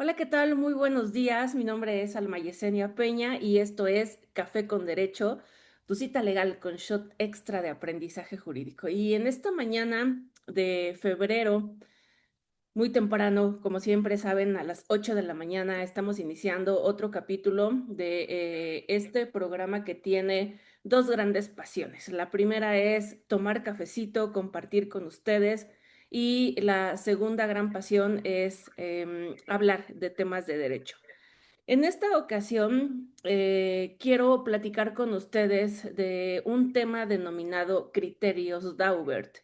Hola, ¿qué tal? Muy buenos días. Mi nombre es Alma Yesenia Peña y esto es Café con Derecho, tu cita legal con shot extra de aprendizaje jurídico. Y en esta mañana de febrero, muy temprano, como siempre saben, a las 8 de la mañana estamos iniciando otro capítulo de este programa que tiene dos grandes pasiones. La primera es tomar cafecito, compartir con ustedes y la segunda gran pasión es hablar de temas de derecho. En esta ocasión, quiero platicar con ustedes de un tema denominado criterios Daubert.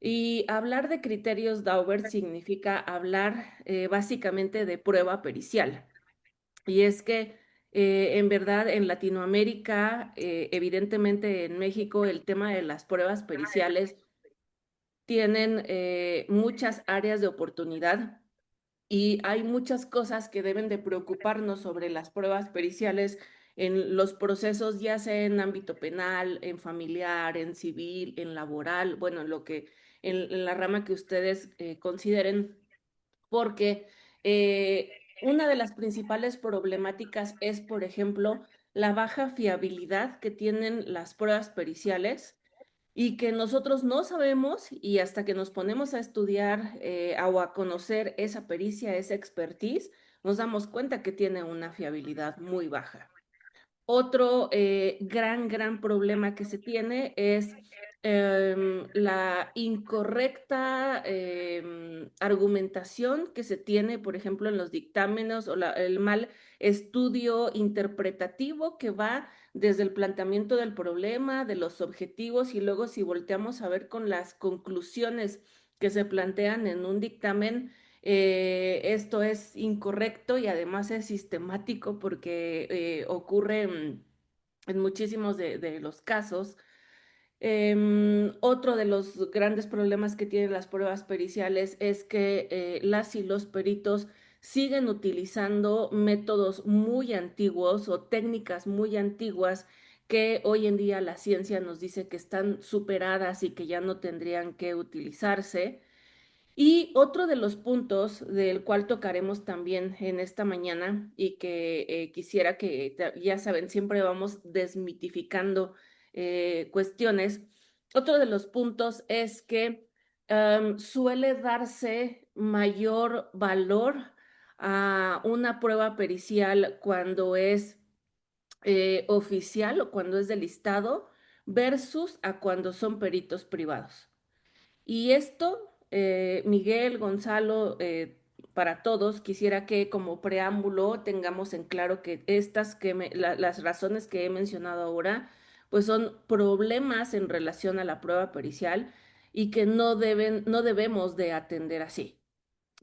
Y hablar de criterios Daubert significa hablar básicamente de prueba pericial. Y es que en verdad en Latinoamérica, evidentemente en México, el tema de las pruebas periciales tienen muchas áreas de oportunidad y hay muchas cosas que deben de preocuparnos sobre las pruebas periciales en los procesos, ya sea en ámbito penal, en familiar, en civil, en laboral, bueno, en la rama que ustedes consideren, porque una de las principales problemáticas es, por ejemplo, la baja fiabilidad que tienen las pruebas periciales y que nosotros no sabemos y hasta que nos ponemos a estudiar o a conocer esa pericia, esa expertise, nos damos cuenta que tiene una fiabilidad muy baja. Otro gran problema que se tiene es la incorrecta argumentación que se tiene, por ejemplo, en los dictámenes o el mal estudio interpretativo que va desde el planteamiento del problema, de los objetivos y luego si volteamos a ver con las conclusiones que se plantean en un dictamen, esto es incorrecto y además es sistemático porque ocurre en muchísimos de los casos. Otro de los grandes problemas que tienen las pruebas periciales es que las y los peritos siguen utilizando métodos muy antiguos o técnicas muy antiguas que hoy en día la ciencia nos dice que están superadas y que ya no tendrían que utilizarse. Y otro de los puntos del cual tocaremos también en esta mañana y que quisiera que, ya saben, siempre vamos desmitificando cuestiones. Otro de los puntos es que suele darse mayor valor a una prueba pericial cuando es oficial o cuando es del Estado versus a cuando son peritos privados. Y esto, Miguel, Gonzalo, para todos, quisiera que como preámbulo tengamos en claro que las razones que he mencionado ahora, pues son problemas en relación a la prueba pericial y que no debemos de atender así.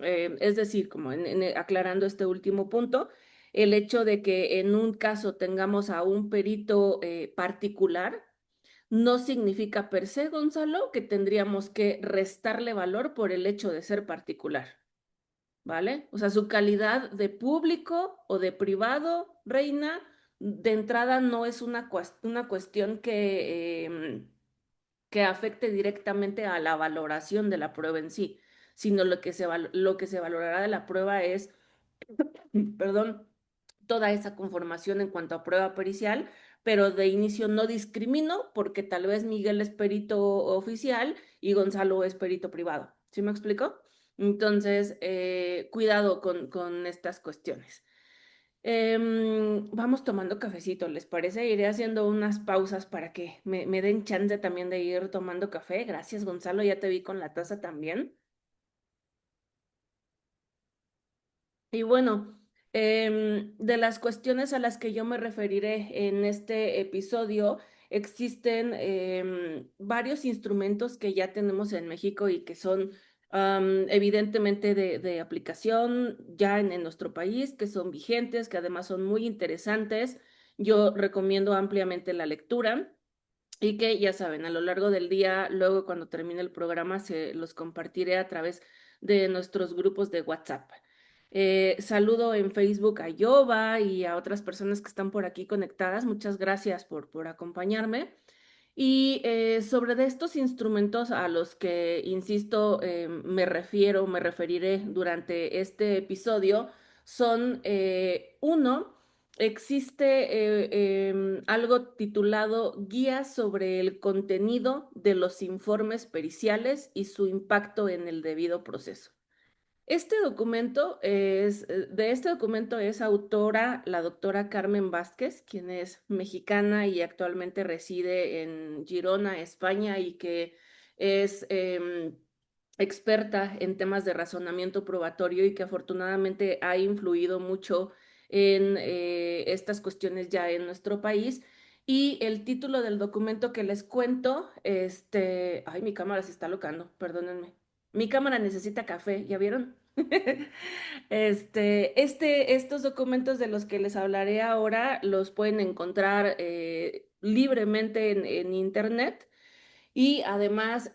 Es decir, como aclarando este último punto, el hecho de que en un caso tengamos a un perito particular, no significa per se, Gonzalo, que tendríamos que restarle valor por el hecho de ser particular, ¿vale? O sea, su calidad de público o de privado, Reina, de entrada no es una cuestión que afecte directamente a la valoración de la prueba en sí, sino lo que se valorará de la prueba es, perdón, toda esa conformación en cuanto a prueba pericial, pero de inicio no discrimino porque tal vez Miguel es perito oficial y Gonzalo es perito privado. ¿Sí me explico? Entonces, cuidado con estas cuestiones. Vamos tomando cafecito, ¿les parece? Iré haciendo unas pausas para que me den chance también de ir tomando café. Gracias, Gonzalo, ya te vi con la taza también. Y bueno, de las cuestiones a las que yo me referiré en este episodio, existen varios instrumentos que ya tenemos en México y que son evidentemente de aplicación ya en nuestro país, que son vigentes, que además son muy interesantes. Yo recomiendo ampliamente la lectura. Y que ya saben, a lo largo del día, luego cuando termine el programa, se los compartiré a través de nuestros grupos de WhatsApp. Saludo en Facebook a Yoba y a otras personas que están por aquí conectadas. Muchas gracias por acompañarme. Y sobre de estos instrumentos a los que, insisto, me refiero, me referiré durante este episodio, son, uno, existe algo titulado Guía sobre el contenido de los informes periciales y su impacto en el debido proceso. De este documento es autora la doctora Carmen Vázquez, quien es mexicana y actualmente reside en Girona, España, y que es experta en temas de razonamiento probatorio y que afortunadamente ha influido mucho en estas cuestiones ya en nuestro país. Y el título del documento que les cuento, ay, mi cámara se está locando, perdónenme. Mi cámara necesita café, ¿ya vieron? Estos documentos de los que les hablaré ahora los pueden encontrar libremente en internet y además,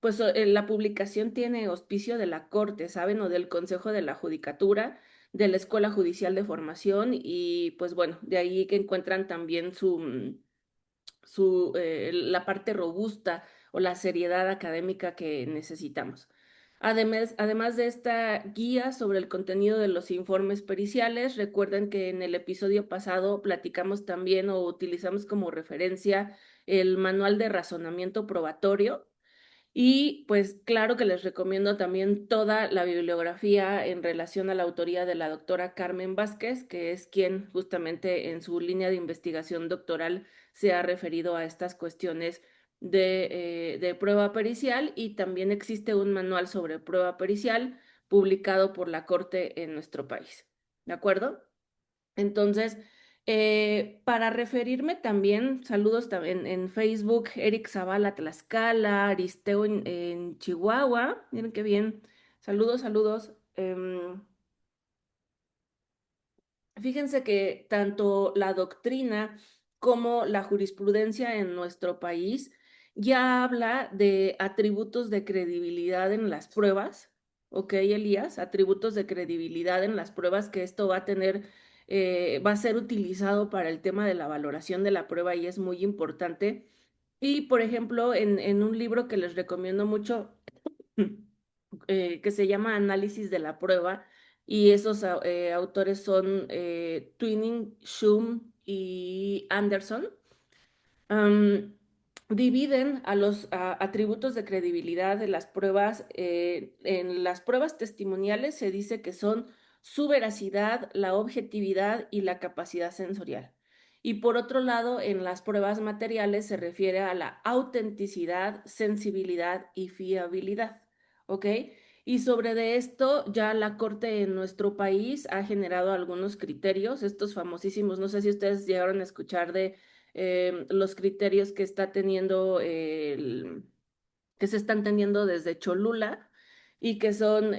pues la publicación tiene auspicio de la Corte, ¿saben? O del Consejo de la Judicatura, de la Escuela Judicial de Formación y pues bueno, de ahí que encuentran también la parte robusta o la seriedad académica que necesitamos. Además de esta guía sobre el contenido de los informes periciales, recuerden que en el episodio pasado platicamos también o utilizamos como referencia el manual de razonamiento probatorio, y pues claro que les recomiendo también toda la bibliografía en relación a la autoría de la doctora Carmen Vázquez, que es quien justamente en su línea de investigación doctoral se ha referido a estas cuestiones de prueba pericial, y también existe un manual sobre prueba pericial publicado por la Corte en nuestro país. ¿De acuerdo? Entonces, para referirme también, saludos también en Facebook, Eric Zavala Tlaxcala, Aristeo en Chihuahua, miren qué bien, saludos, saludos. Fíjense que tanto la doctrina como la jurisprudencia en nuestro país ya habla de atributos de credibilidad en las pruebas, ¿ok, Elías? Atributos de credibilidad en las pruebas, que esto va a tener, va a ser utilizado para el tema de la valoración de la prueba y es muy importante. Y, por ejemplo, en un libro que les recomiendo mucho, que se llama Análisis de la prueba, y esos autores son Twining, Schum y Anderson. Am, Dividen a los atributos de credibilidad de las pruebas. En las pruebas testimoniales se dice que son su veracidad, la objetividad y la capacidad sensorial. Y por otro lado, en las pruebas materiales se refiere a la autenticidad, sensibilidad y fiabilidad. ¿Ok? Y sobre de esto, ya la Corte en nuestro país ha generado algunos criterios, estos famosísimos, no sé si ustedes llegaron a escuchar de los criterios que está teniendo que se están teniendo desde Cholula y que son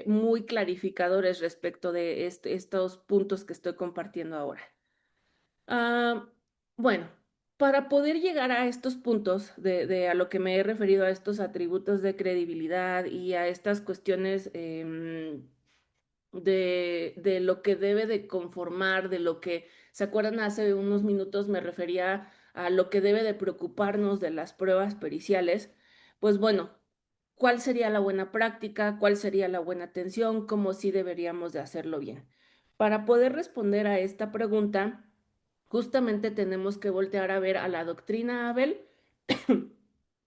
muy clarificadores respecto de estos puntos que estoy compartiendo ahora. Ah, bueno, para poder llegar a estos puntos a lo que me he referido, a estos atributos de credibilidad y a estas cuestiones de lo que debe de conformar, de lo que, ¿se acuerdan? Hace unos minutos me refería a lo que debe de preocuparnos de las pruebas periciales. Pues bueno, ¿cuál sería la buena práctica? ¿Cuál sería la buena atención? ¿Cómo sí deberíamos de hacerlo bien? Para poder responder a esta pregunta, justamente tenemos que voltear a ver a la doctrina Abel,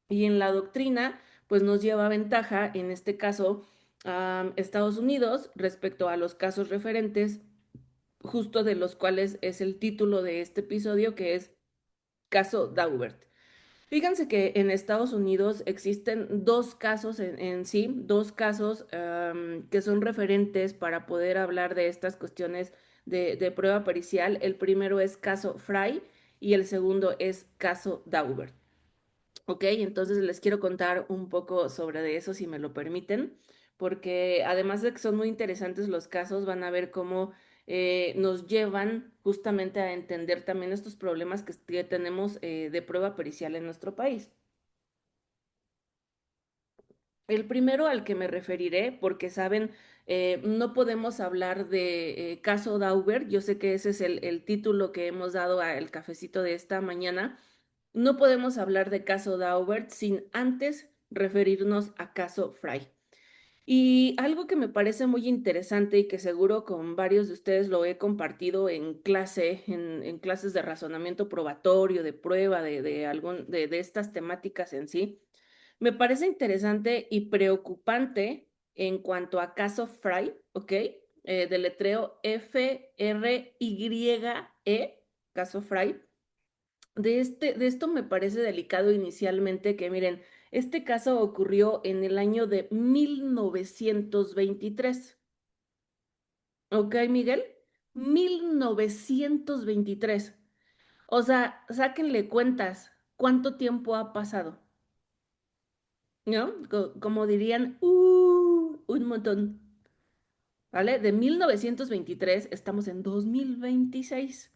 y en la doctrina pues nos lleva ventaja, en este caso, a Estados Unidos respecto a los casos referentes, justo de los cuales es el título de este episodio, que es caso Daubert. Fíjense que en Estados Unidos existen dos casos en sí, dos casos que son referentes para poder hablar de estas cuestiones de prueba pericial. El primero es caso Fry y el segundo es caso Daubert. Ok, entonces les quiero contar un poco sobre de eso, si me lo permiten, porque además de que son muy interesantes los casos, van a ver cómo nos llevan justamente a entender también estos problemas que tenemos de prueba pericial en nuestro país. El primero al que me referiré, porque saben, no podemos hablar de caso Dauber, yo sé que ese es el título que hemos dado al cafecito de esta mañana. No podemos hablar de caso Daubert sin antes referirnos a caso Fry. Y algo que me parece muy interesante y que seguro con varios de ustedes lo he compartido en clase, en clases de razonamiento probatorio, de prueba, de estas temáticas en sí, me parece interesante y preocupante en cuanto a caso Fry, ¿ok? Deletreo F-R-Y-E, caso Fry. De esto me parece delicado inicialmente que miren, este caso ocurrió en el año de 1923. ¿Ok, Miguel? 1923. O sea, sáquenle cuentas. ¿Cuánto tiempo ha pasado? ¿No? Como dirían, un montón. ¿Vale? De 1923 estamos en 2026.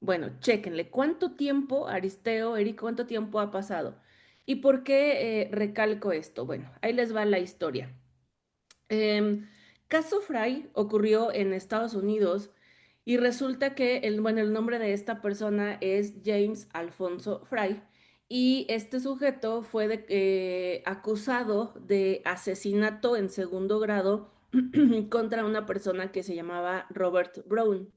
Bueno, chéquenle, ¿cuánto tiempo, Aristeo, Eric, cuánto tiempo ha pasado? ¿Y por qué recalco esto? Bueno, ahí les va la historia. Em, Caso Fry ocurrió en Estados Unidos y resulta que bueno, el nombre de esta persona es James Alfonso Fry y este sujeto fue acusado de asesinato en segundo grado contra una persona que se llamaba Robert Brown.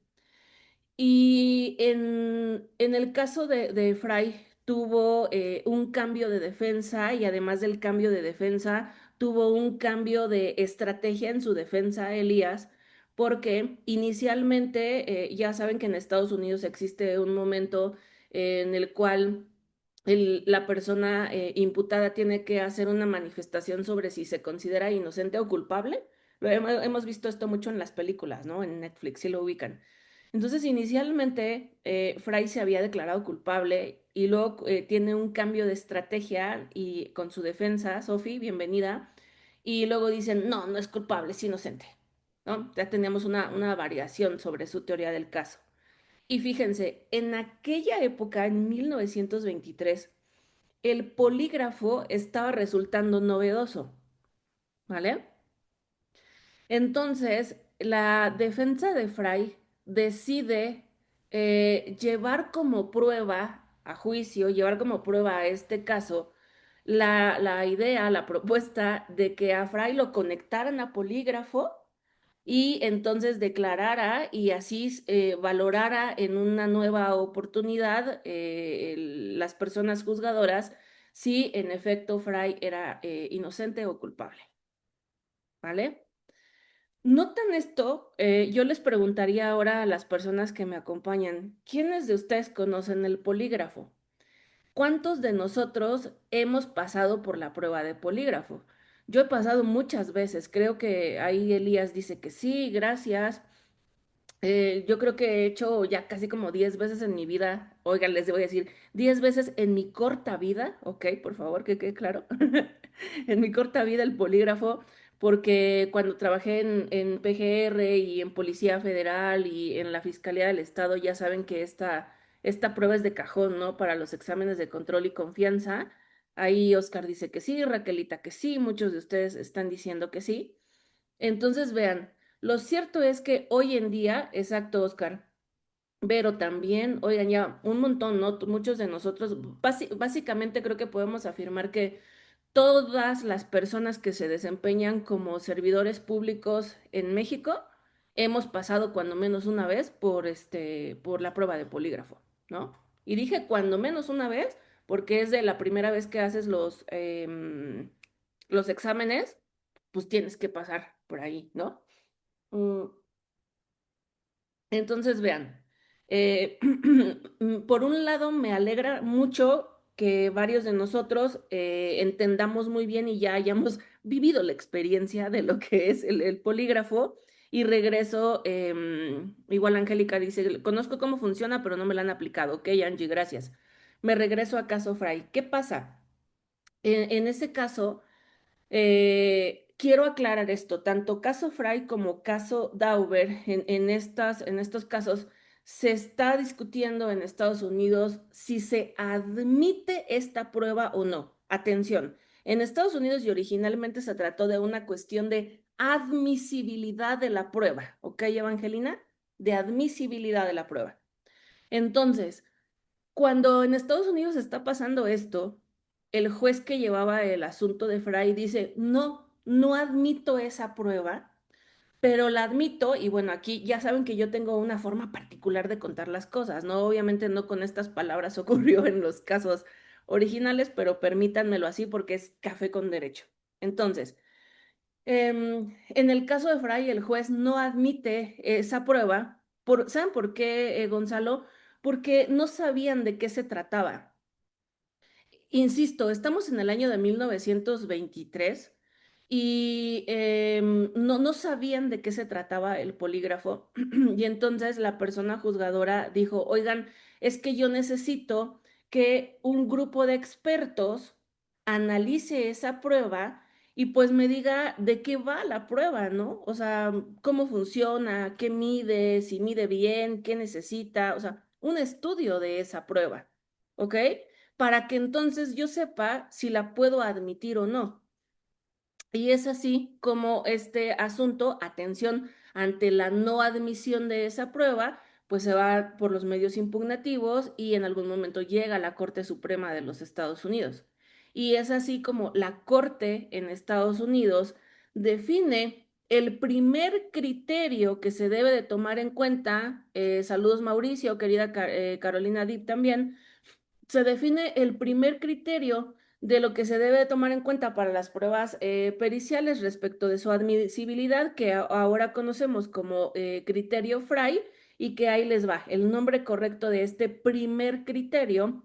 Y en el caso de Fry, tuvo un cambio de defensa y además del cambio de defensa, tuvo un cambio de estrategia en su defensa, Elías, porque inicialmente ya saben que en Estados Unidos existe un momento en el cual la persona imputada tiene que hacer una manifestación sobre si se considera inocente o culpable. Hemos visto esto mucho en las películas, ¿no? En Netflix, si lo ubican. Entonces, inicialmente, Fry se había declarado culpable y luego tiene un cambio de estrategia y con su defensa, Sophie, bienvenida, y luego dicen, no, no es culpable, es inocente, ¿no? Ya teníamos una variación sobre su teoría del caso. Y fíjense, en aquella época, en 1923, el polígrafo estaba resultando novedoso, ¿vale? Entonces, la defensa de Fry decide llevar como prueba a juicio, llevar como prueba a este caso, la idea, la propuesta de que a Fry lo conectaran a polígrafo y entonces declarara y así valorara en una nueva oportunidad las personas juzgadoras si en efecto Fry era inocente o culpable, ¿vale? Notan esto, yo les preguntaría ahora a las personas que me acompañan, ¿quiénes de ustedes conocen el polígrafo? ¿Cuántos de nosotros hemos pasado por la prueba de polígrafo? Yo he pasado muchas veces, creo que ahí Elías dice que sí, gracias. Yo creo que he hecho ya casi como 10 veces en mi vida, oigan, les voy a decir, 10 veces en mi corta vida, ok, por favor, que quede claro, en mi corta vida el polígrafo, porque cuando trabajé en PGR y en Policía Federal y en la Fiscalía del Estado, ya saben que esta prueba es de cajón, ¿no? Para los exámenes de control y confianza. Ahí Oscar dice que sí, Raquelita que sí, muchos de ustedes están diciendo que sí. Entonces, vean, lo cierto es que hoy en día, exacto, Oscar, pero también, oigan, ya un montón, ¿no? Muchos de nosotros, básicamente creo que podemos afirmar que todas las personas que se desempeñan como servidores públicos en México hemos pasado cuando menos una vez por la prueba de polígrafo, ¿no? Y dije cuando menos una vez porque es de la primera vez que haces los exámenes, pues tienes que pasar por ahí, ¿no? Mm, entonces, vean, eh, por un lado me alegra mucho que varios de nosotros entendamos muy bien y ya hayamos vivido la experiencia de lo que es el polígrafo. Y regreso, igual Angélica dice, conozco cómo funciona, pero no me la han aplicado. Ok, Angie, gracias. Me regreso a caso Fry. ¿Qué pasa? En ese caso, quiero aclarar esto, tanto caso Fry como caso Dauber, en estos casos, se está discutiendo en Estados Unidos si se admite esta prueba o no. Atención, en Estados Unidos y originalmente se trató de una cuestión de admisibilidad de la prueba, ¿ok, Evangelina? De admisibilidad de la prueba. Entonces, cuando en Estados Unidos está pasando esto, el juez que llevaba el asunto de Fry dice, no, no admito esa prueba, pero la admito y bueno, aquí ya saben que yo tengo una forma particular de contar las cosas, ¿no? Obviamente no con estas palabras ocurrió en los casos originales, pero permítanmelo así porque es café con derecho. Entonces, en el caso de Fray, el juez no admite esa prueba. ¿Saben por qué, Gonzalo? Porque no sabían de qué se trataba. Insisto, estamos en el año de 1923 y no sabían de qué se trataba el polígrafo y entonces la persona juzgadora dijo, oigan, es que yo necesito que un grupo de expertos analice esa prueba y pues me diga de qué va la prueba, ¿no? O sea, cómo funciona, qué mide, si mide bien, qué necesita, o sea, un estudio de esa prueba, ¿ok? Para que entonces yo sepa si la puedo admitir o no. Y es así como este asunto, atención, ante la no admisión de esa prueba, pues se va por los medios impugnativos y en algún momento llega a la Corte Suprema de los Estados Unidos. Y es así como la Corte en Estados Unidos define el primer criterio que se debe de tomar en cuenta. Saludos Mauricio, querida Carolina Dip también, se define el primer criterio de lo que se debe tomar en cuenta para las pruebas periciales respecto de su admisibilidad, que ahora conocemos como criterio Frey, y que ahí les va. El nombre correcto de este primer criterio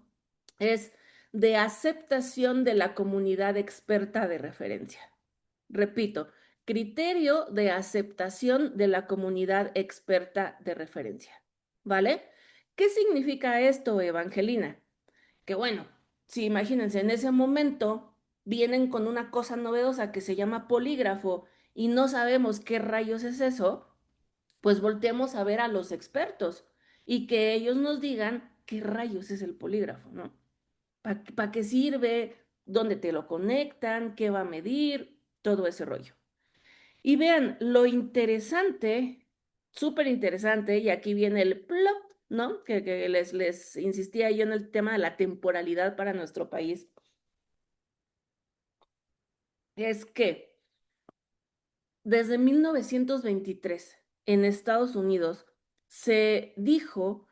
es de aceptación de la comunidad experta de referencia. Repito, criterio de aceptación de la comunidad experta de referencia. ¿Vale? ¿Qué significa esto, Evangelina? Que bueno, si imagínense, en ese momento vienen con una cosa novedosa que se llama polígrafo y no sabemos qué rayos es eso, pues volteemos a ver a los expertos y que ellos nos digan qué rayos es el polígrafo, ¿no? ¿Para qué sirve? ¿Dónde te lo conectan? ¿Qué va a medir? Todo ese rollo. Y vean, lo interesante, súper interesante, y aquí viene el plop, ¿no? Que les insistía yo en el tema de la temporalidad para nuestro país, es que desde 1923 en Estados Unidos se dijo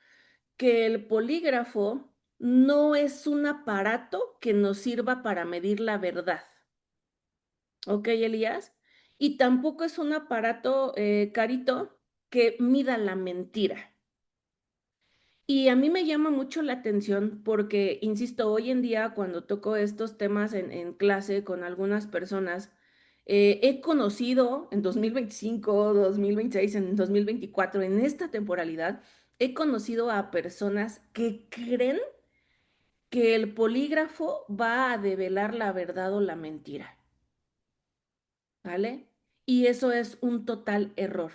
que el polígrafo no es un aparato que nos sirva para medir la verdad, ¿ok, Elías? Y tampoco es un aparato, Carito, que mida la mentira. Y a mí me llama mucho la atención porque, insisto, hoy en día cuando toco estos temas en clase con algunas personas, he conocido en 2025, 2026, en 2024, en esta temporalidad, he conocido a personas que creen que el polígrafo va a develar la verdad o la mentira, ¿vale? Y eso es un total error.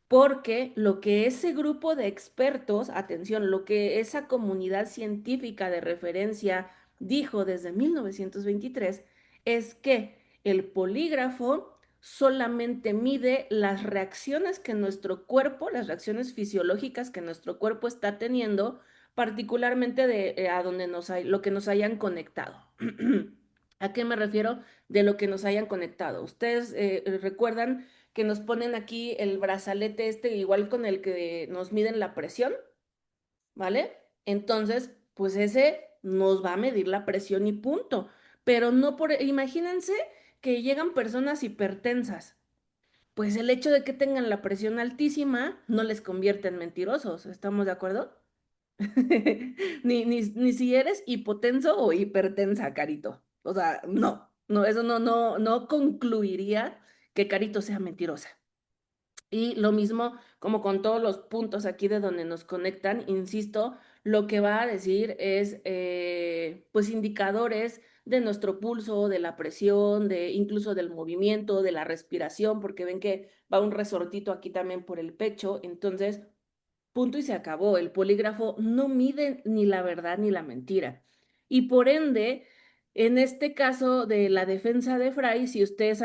Porque lo que ese grupo de expertos, atención, lo que esa comunidad científica de referencia dijo desde 1923 es que el polígrafo solamente mide las reacciones que nuestro cuerpo, las reacciones fisiológicas que nuestro cuerpo está teniendo, particularmente de a donde lo que nos hayan conectado. ¿A qué me refiero? De lo que nos hayan conectado. Ustedes recuerdan que nos ponen aquí el brazalete este, igual con el que nos miden la presión, ¿vale? Entonces, pues ese nos va a medir la presión y punto. Pero no por, imagínense que llegan personas hipertensas. Pues el hecho de que tengan la presión altísima no les convierte en mentirosos, ¿estamos de acuerdo? Ni si eres hipotenso o hipertensa, Carito. O sea, no, eso no concluiría que Carito sea mentirosa. Y lo mismo como con todos los puntos aquí de donde nos conectan, insisto, lo que va a decir es pues indicadores de nuestro pulso, de la presión, de incluso del movimiento, de la respiración, porque ven que va un resortito aquí también por el pecho, entonces punto y se acabó. El polígrafo no mide ni la verdad ni la mentira. Y por ende, en este caso de la defensa de Fray, si ustedes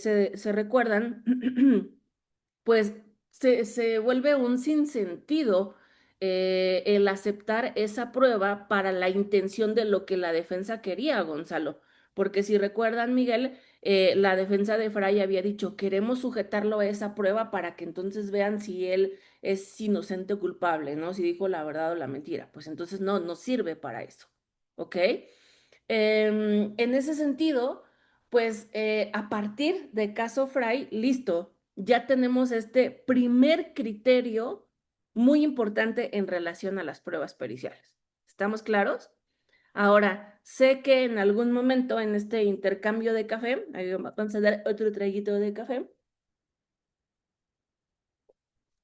se recuerdan, pues se vuelve un sinsentido el aceptar esa prueba para la intención de lo que la defensa quería, Gonzalo. Porque si recuerdan, Miguel, la defensa de Fray había dicho, queremos sujetarlo a esa prueba para que entonces vean si él es inocente o culpable, ¿no? Si dijo la verdad o la mentira. Pues entonces no, no sirve para eso, ¿ok? En ese sentido, pues a partir de caso Fray, listo, ya tenemos este primer criterio muy importante en relación a las pruebas periciales. ¿Estamos claros? Ahora, sé que en algún momento en este intercambio de café, ahí vamos a dar otro traguito de café,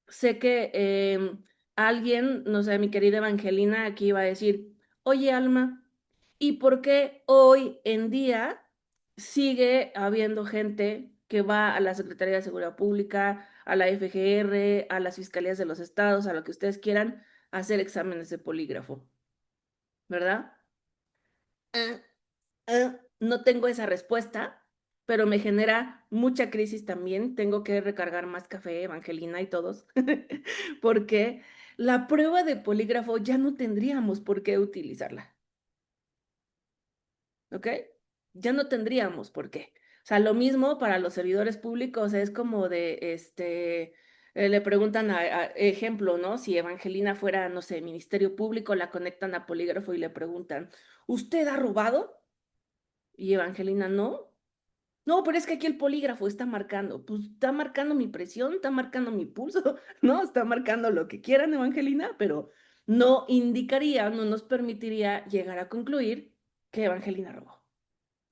sé que alguien, no sé, mi querida Evangelina aquí iba a decir, oye Alma, ¿y por qué hoy en día sigue habiendo gente que va a la Secretaría de Seguridad Pública, a la FGR, a las fiscalías de los estados, a lo que ustedes quieran, a hacer exámenes de polígrafo? ¿Verdad? Ah, no tengo esa respuesta, pero me genera mucha crisis también. Tengo que recargar más café, Evangelina y todos, porque la prueba de polígrafo ya no tendríamos por qué utilizarla, ¿ok? Ya no tendríamos por qué. O sea, lo mismo para los servidores públicos es como de, le preguntan ejemplo, ¿no? Si Evangelina fuera, no sé, Ministerio Público, la conectan a polígrafo y le preguntan, ¿usted ha robado? Y Evangelina, no. No, pero es que aquí el polígrafo está marcando, pues está marcando mi presión, está marcando mi pulso, ¿no? Está marcando lo que quieran, Evangelina, pero no indicaría, no nos permitiría llegar a concluir que Evangelina robó,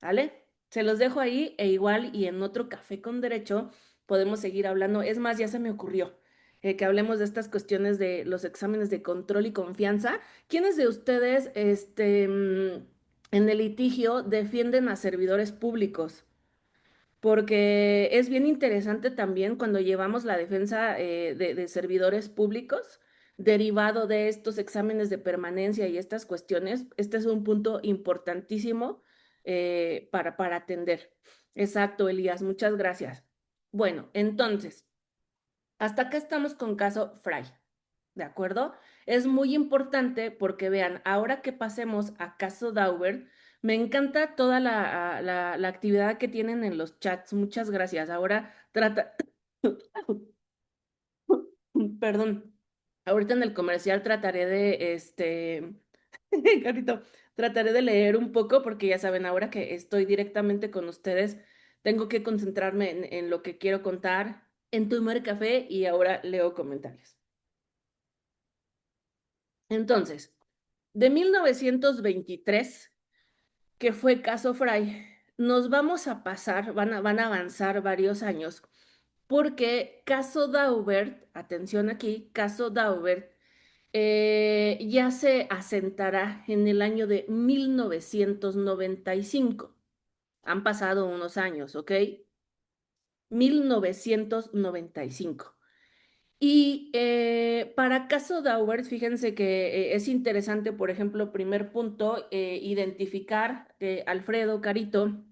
¿vale? Se los dejo ahí e igual y en otro café con derecho podemos seguir hablando. Es más, ya se me ocurrió que hablemos de estas cuestiones de los exámenes de control y confianza. ¿Quiénes de ustedes, en el litigio defienden a servidores públicos? Porque es bien interesante también cuando llevamos la defensa de servidores públicos, derivado de estos exámenes de permanencia y estas cuestiones. Este es un punto importantísimo para atender. Exacto, Elías, muchas gracias. Bueno, entonces, hasta acá estamos con caso Fry, ¿de acuerdo? Es muy importante porque vean, ahora que pasemos a caso Dauber, me encanta toda la actividad que tienen en los chats. Muchas gracias. Ahora trata, perdón, ahorita en el comercial trataré de, Carito, trataré de leer un poco porque ya saben, ahora que estoy directamente con ustedes, tengo que concentrarme en lo que quiero contar, en tomar café y ahora leo comentarios. Entonces, de 1923, que fue caso Fry, nos vamos a pasar, van a avanzar varios años, porque caso Daubert, atención aquí, caso Daubert, ya se asentará en el año de 1995. Han pasado unos años, ¿ok? 1995. Y para caso Daubert, fíjense que es interesante, por ejemplo, primer punto, identificar, Alfredo Carito,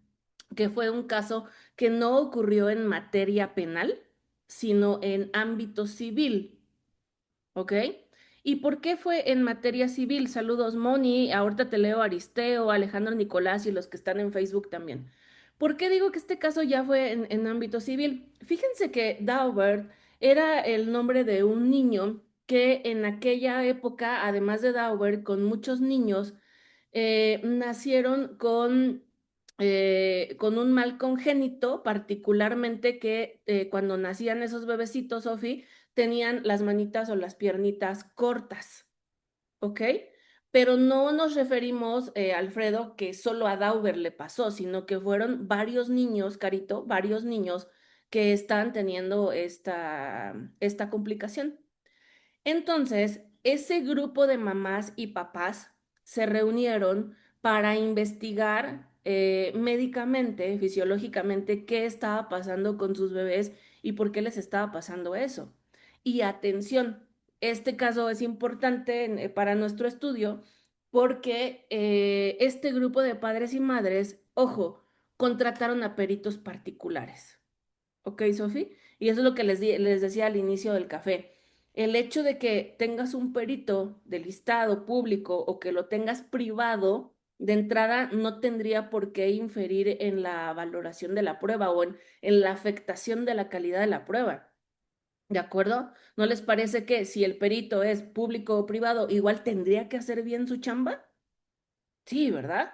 que fue un caso que no ocurrió en materia penal, sino en ámbito civil. ¿Ok? ¿Y por qué fue en materia civil? Saludos, Moni. Ahorita te leo Aristeo, Alejandro Nicolás y los que están en Facebook también. ¿Por qué digo que este caso ya fue en ámbito civil? Fíjense que Daubert era el nombre de un niño que en aquella época, además de Daubert, con muchos niños, nacieron con un mal congénito, particularmente que cuando nacían esos bebecitos, Sofi, tenían las manitas o las piernitas cortas, ¿ok? Pero no nos referimos, Alfredo, que solo a Dauber le pasó, sino que fueron varios niños, Carito, varios niños que están teniendo esta complicación. Entonces, ese grupo de mamás y papás se reunieron para investigar médicamente, fisiológicamente, qué estaba pasando con sus bebés y por qué les estaba pasando eso. Y atención, este caso es importante para nuestro estudio porque este grupo de padres y madres, ojo, contrataron a peritos particulares. ¿Ok, Sofi? Y eso es lo que les decía al inicio del café. El hecho de que tengas un perito del Estado público o que lo tengas privado de entrada no tendría por qué inferir en la valoración de la prueba o en la afectación de la calidad de la prueba. ¿De acuerdo? ¿No les parece que si el perito es público o privado, igual tendría que hacer bien su chamba? Sí, ¿verdad?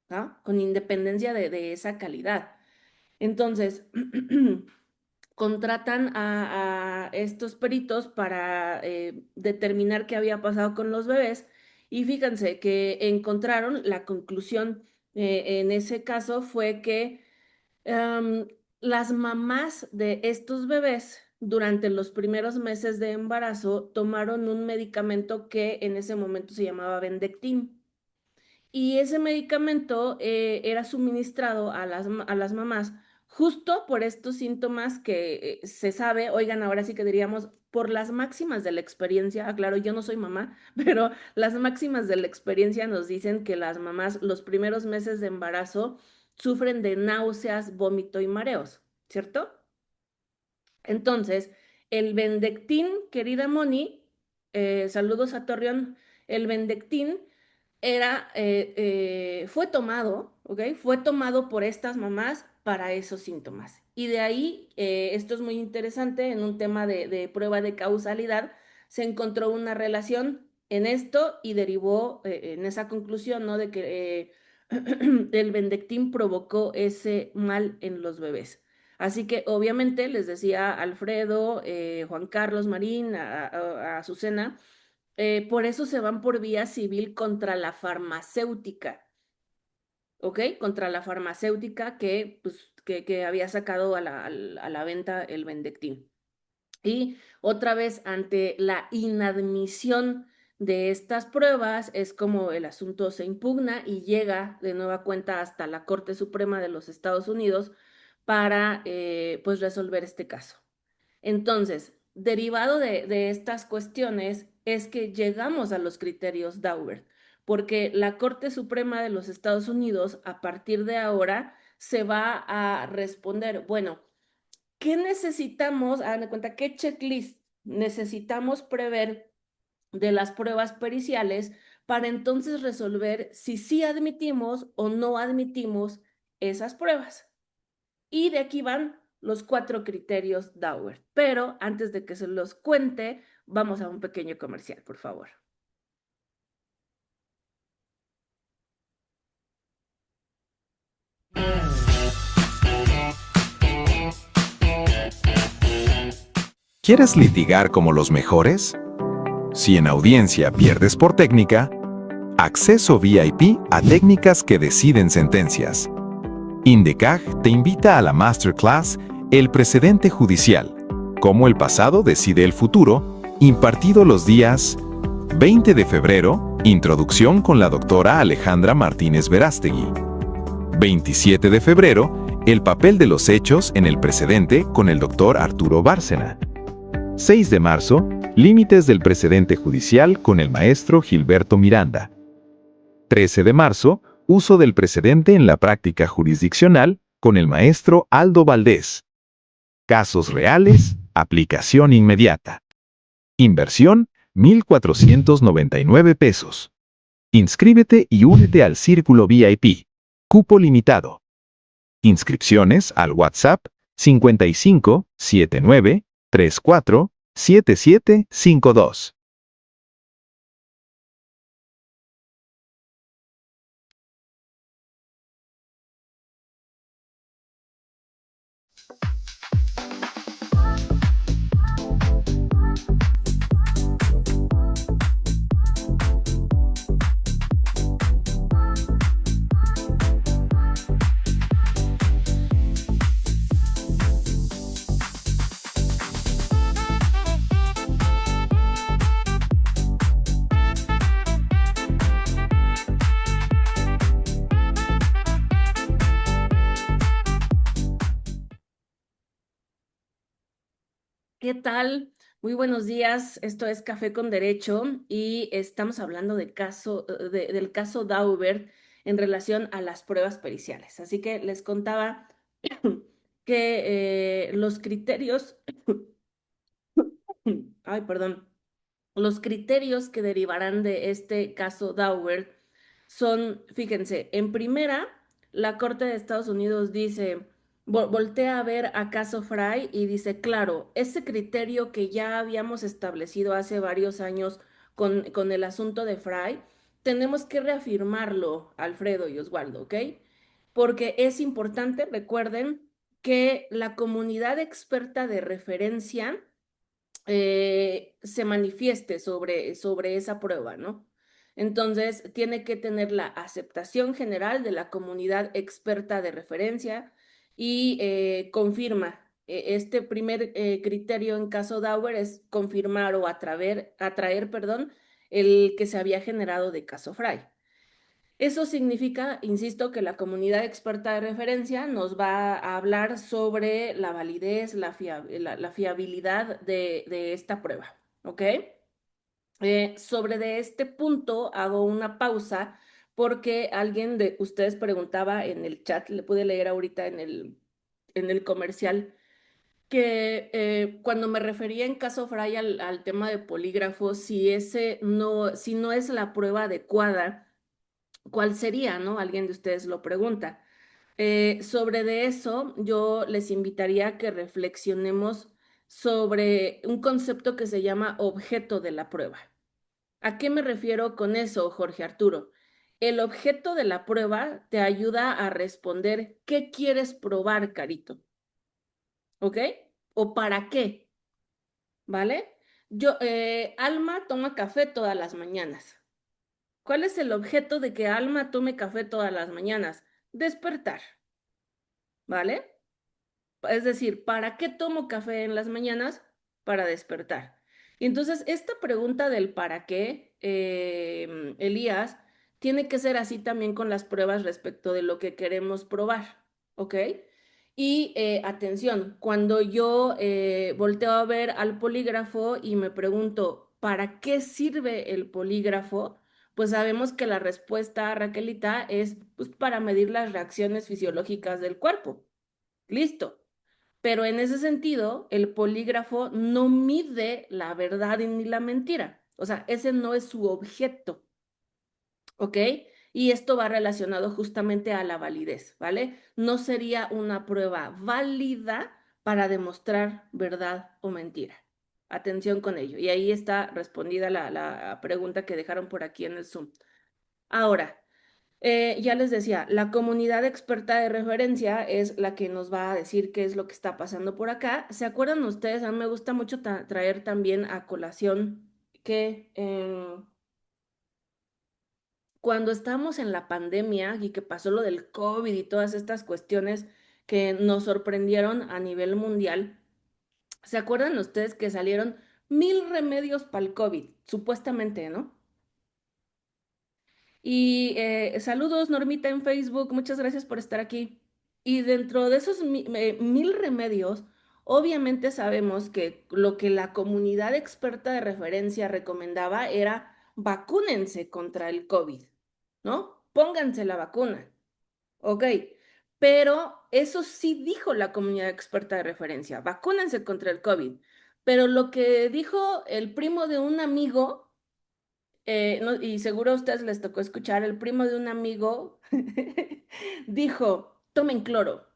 ¿No? Con independencia de esa calidad. Entonces, contratan a estos peritos para determinar qué había pasado con los bebés y fíjense que encontraron la conclusión en ese caso fue que em, las mamás de estos bebés durante los primeros meses de embarazo tomaron un medicamento que en ese momento se llamaba Vendectin. Y ese medicamento era suministrado a las mamás justo por estos síntomas que se sabe, oigan, ahora sí que diríamos, por las máximas de la experiencia, aclaro, yo no soy mamá, pero las máximas de la experiencia nos dicen que las mamás los primeros meses de embarazo sufren de náuseas, vómito y mareos, ¿cierto? Entonces, el Vendectin, querida Moni, saludos a Torreón, el Vendectin fue tomado, ¿ok? Fue tomado por estas mamás para esos síntomas. Y de ahí, esto es muy interesante, en un tema de prueba de causalidad, se encontró una relación en esto y derivó en esa conclusión, ¿no? De que el Vendectin provocó ese mal en los bebés. Así que obviamente les decía Alfredo, Juan Carlos Marín, a Azucena, por eso se van por vía civil contra la farmacéutica, ¿ok? Contra la farmacéutica que, pues, que había sacado a la venta el Vendectin. Y otra vez, ante la inadmisión de estas pruebas, es como el asunto se impugna y llega de nueva cuenta hasta la Corte Suprema de los Estados Unidos para, pues, resolver este caso. Entonces, derivado de estas cuestiones es que llegamos a los criterios Daubert, porque la Corte Suprema de los Estados Unidos, a partir de ahora, se va a responder, bueno, ¿qué necesitamos? Hagan de cuenta, ¿qué checklist necesitamos prever de las pruebas periciales para entonces resolver si sí admitimos o no admitimos esas pruebas? Y de aquí van los 4 criterios Dauer. Pero antes de que se los cuente, vamos a un pequeño comercial, por favor. ¿Quieres litigar como los mejores? Si en audiencia pierdes por técnica, acceso VIP a técnicas que deciden sentencias. INDECAG te invita a la Masterclass El precedente judicial, cómo el pasado decide el futuro, impartido los días 20 de febrero, introducción con la doctora Alejandra Martínez Verástegui. 27 de febrero, el papel de los hechos en el precedente con el doctor Arturo Bárcena. 6 de marzo, límites del precedente judicial con el maestro Gilberto Miranda. 13 de marzo, uso del precedente en la práctica jurisdiccional con el maestro Aldo Valdés. Casos reales, aplicación inmediata. Inversión, 1,499 pesos. Inscríbete y únete al Círculo VIP. Cupo limitado. Inscripciones al WhatsApp 55 79 34 7752. ¿Qué tal? Muy buenos días. Esto es Café con Derecho y estamos hablando del caso Daubert en relación a las pruebas periciales. Así que les contaba que los criterios, ay, perdón, los criterios que derivarán de este caso Daubert son, fíjense, en primera, la Corte de Estados Unidos dice, voltea a ver a caso Fry y dice, claro, ese criterio que ya habíamos establecido hace varios años con el asunto de Fry, tenemos que reafirmarlo, Alfredo y Oswaldo, ¿ok? Porque es importante, recuerden, que la comunidad experta de referencia se manifieste sobre esa prueba, ¿no? Entonces, tiene que tener la aceptación general de la comunidad experta de referencia y confirma. Este primer criterio en caso Dauer es confirmar o atraer, perdón, el que se había generado de caso Fry. Eso significa, insisto, que la comunidad experta de referencia nos va a hablar sobre la validez, la fiabilidad de esta prueba, ¿ok? Sobre de este punto hago una pausa porque alguien de ustedes preguntaba en el chat, le pude leer ahorita en el comercial, que cuando me refería en caso Fray al tema de polígrafo, si no es la prueba adecuada, ¿cuál sería, no? Alguien de ustedes lo pregunta. Sobre de eso, yo les invitaría a que reflexionemos sobre un concepto que se llama objeto de la prueba. ¿A qué me refiero con eso, Jorge Arturo? El objeto de la prueba te ayuda a responder qué quieres probar, Carito, ¿ok? ¿O para qué? ¿Vale? Alma toma café todas las mañanas. ¿Cuál es el objeto de que Alma tome café todas las mañanas? Despertar, ¿vale? Es decir, ¿para qué tomo café en las mañanas? Para despertar. Y entonces, esta pregunta del para qué, Elías, tiene que ser así también con las pruebas respecto de lo que queremos probar, ¿ok? Y atención, cuando yo volteo a ver al polígrafo y me pregunto, ¿para qué sirve el polígrafo? Pues sabemos que la respuesta, Raquelita, es pues, para medir las reacciones fisiológicas del cuerpo. Listo. Pero en ese sentido, el polígrafo no mide la verdad ni la mentira. O sea, ese no es su objeto, ¿ok? Y esto va relacionado justamente a la validez, ¿vale? No sería una prueba válida para demostrar verdad o mentira. Atención con ello. Y ahí está respondida la pregunta que dejaron por aquí en el Zoom. Ahora, ya les decía, la comunidad experta de referencia es la que nos va a decir qué es lo que está pasando por acá. ¿Se acuerdan ustedes? A mí me gusta mucho traer también a colación que cuando estábamos en la pandemia y que pasó lo del COVID y todas estas cuestiones que nos sorprendieron a nivel mundial, ¿se acuerdan ustedes que salieron 1000 remedios para el COVID, supuestamente, ¿no? Y saludos, Normita, en Facebook. Muchas gracias por estar aquí. Y dentro de esos 1000 remedios, obviamente sabemos que lo que la comunidad experta de referencia recomendaba era vacúnense contra el COVID, ¿no? Pónganse la vacuna. Ok. Pero eso sí dijo la comunidad experta de referencia, vacúnense contra el COVID. Pero lo que dijo el primo de un amigo y seguro a ustedes les tocó escuchar, el primo de un amigo dijo, tomen cloro.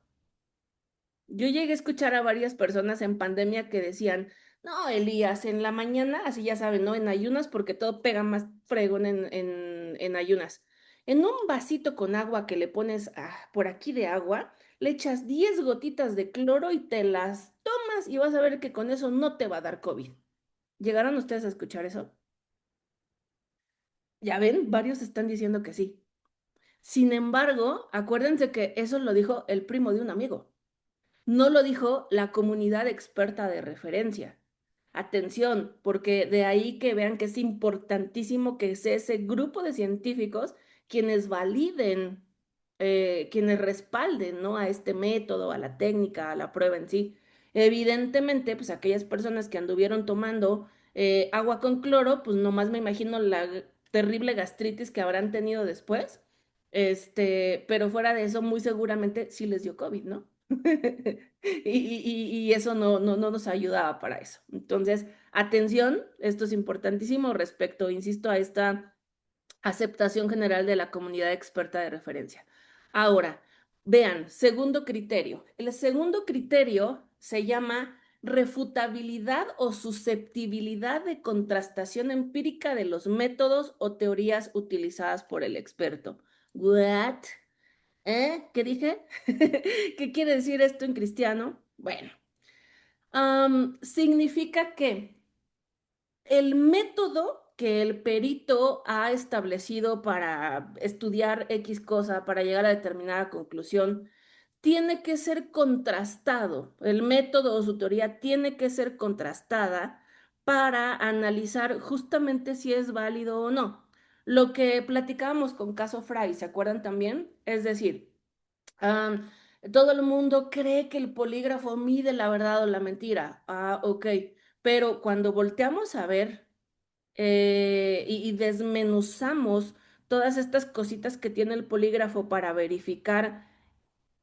Yo llegué a escuchar a varias personas en pandemia que decían, no, Elías, en la mañana, así ya saben, ¿no? En ayunas, porque todo pega más fregón en ayunas. En un vasito con agua que le pones por aquí de agua, le echas 10 gotitas de cloro y te las tomas y vas a ver que con eso no te va a dar COVID. ¿Llegaron ustedes a escuchar eso? Ya ven, varios están diciendo que sí. Sin embargo, acuérdense que eso lo dijo el primo de un amigo, no lo dijo la comunidad experta de referencia. Atención, porque de ahí que vean que es importantísimo que sea ese grupo de científicos quienes validen, quienes respalden, ¿no? A este método, a la técnica, a la prueba en sí. Evidentemente, pues aquellas personas que anduvieron tomando agua con cloro, pues nomás me imagino la terrible gastritis que habrán tenido después. Pero fuera de eso, muy seguramente sí les dio COVID, ¿no? Y eso no nos ayudaba para eso. Entonces, atención, esto es importantísimo respecto, insisto, a esta aceptación general de la comunidad experta de referencia. Ahora, vean, segundo criterio. El segundo criterio se llama refutabilidad o susceptibilidad de contrastación empírica de los métodos o teorías utilizadas por el experto. ¿What? ¿Qué dije? ¿Qué quiere decir esto en cristiano? Bueno, significa que el método que el perito ha establecido para estudiar X cosa, para llegar a determinada conclusión, tiene que ser contrastado. El método o su teoría tiene que ser contrastada para analizar justamente si es válido o no. Lo que platicábamos con caso Fry, ¿se acuerdan también? Es decir, am, todo el mundo cree que el polígrafo mide la verdad o la mentira. Ah, ok. Pero cuando volteamos a ver y desmenuzamos todas estas cositas que tiene el polígrafo para verificar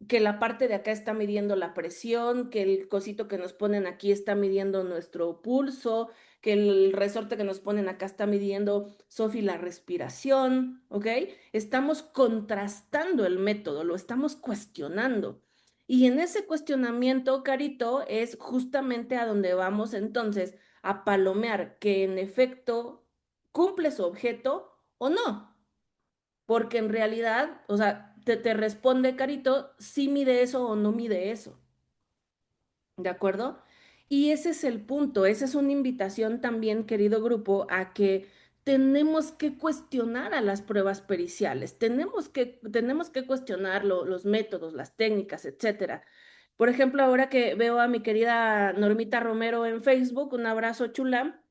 que la parte de acá está midiendo la presión, que el cosito que nos ponen aquí está midiendo nuestro pulso, que el resorte que nos ponen acá está midiendo, Sofi, la respiración, ¿ok? Estamos contrastando el método, lo estamos cuestionando. Y en ese cuestionamiento, Carito, es justamente a donde vamos entonces a palomear que en efecto cumple su objeto o no. Porque en realidad, o sea, te responde Carito si mide eso o no mide eso. ¿De acuerdo? Y ese es el punto, esa es una invitación también, querido grupo, a que tenemos que cuestionar a las pruebas periciales, tenemos que cuestionar los métodos, las técnicas, etcétera. Por ejemplo, ahora que veo a mi querida Normita Romero en Facebook, un abrazo chula,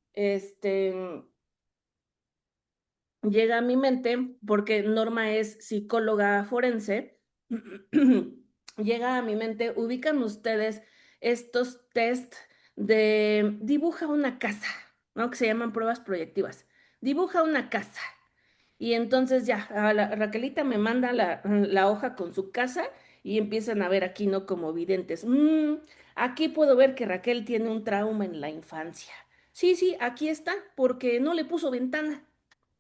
llega a mi mente, porque Norma es psicóloga forense, llega a mi mente, ubican ustedes estos test de dibuja una casa, ¿no? Que se llaman pruebas proyectivas. Dibuja una casa. Y entonces ya, Raquelita me manda la hoja con su casa y empiezan a ver aquí, ¿no? Como videntes. Aquí puedo ver que Raquel tiene un trauma en la infancia. Sí, sí, aquí está, porque no le puso ventana.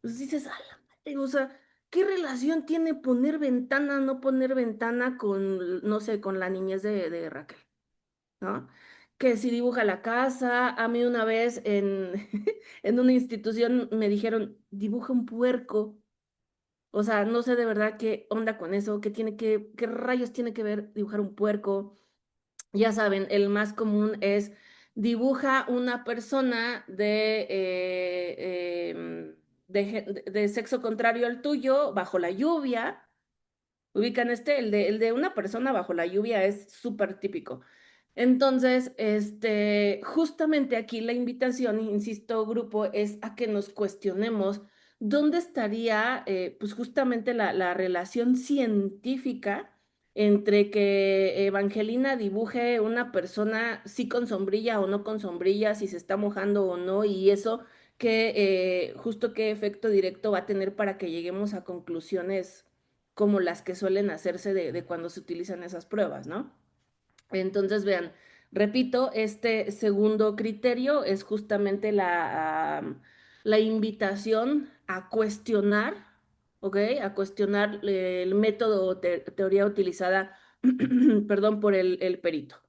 Pues dices, a la madre, o sea, ¿qué relación tiene poner ventana, no poner ventana con, no sé, con la niñez de Raquel, ¿no? Que si dibuja la casa, a mí una vez en una institución me dijeron, dibuja un puerco. O sea, no sé de verdad qué onda con eso, qué rayos tiene que ver dibujar un puerco. Ya saben, el más común es dibuja una persona de sexo contrario al tuyo bajo la lluvia. Ubican el de una persona bajo la lluvia es súper típico. Entonces, justamente aquí la invitación, insisto, grupo, es a que nos cuestionemos dónde estaría, pues justamente la relación científica entre que Evangelina dibuje una persona sí con sombrilla o no con sombrilla, si se está mojando o no, y eso, justo qué efecto directo va a tener para que lleguemos a conclusiones como las que suelen hacerse de cuando se utilizan esas pruebas, ¿no? Entonces, vean, repito, este segundo criterio es justamente la invitación a cuestionar, ¿ok? A cuestionar el método o teoría utilizada, perdón, por el perito.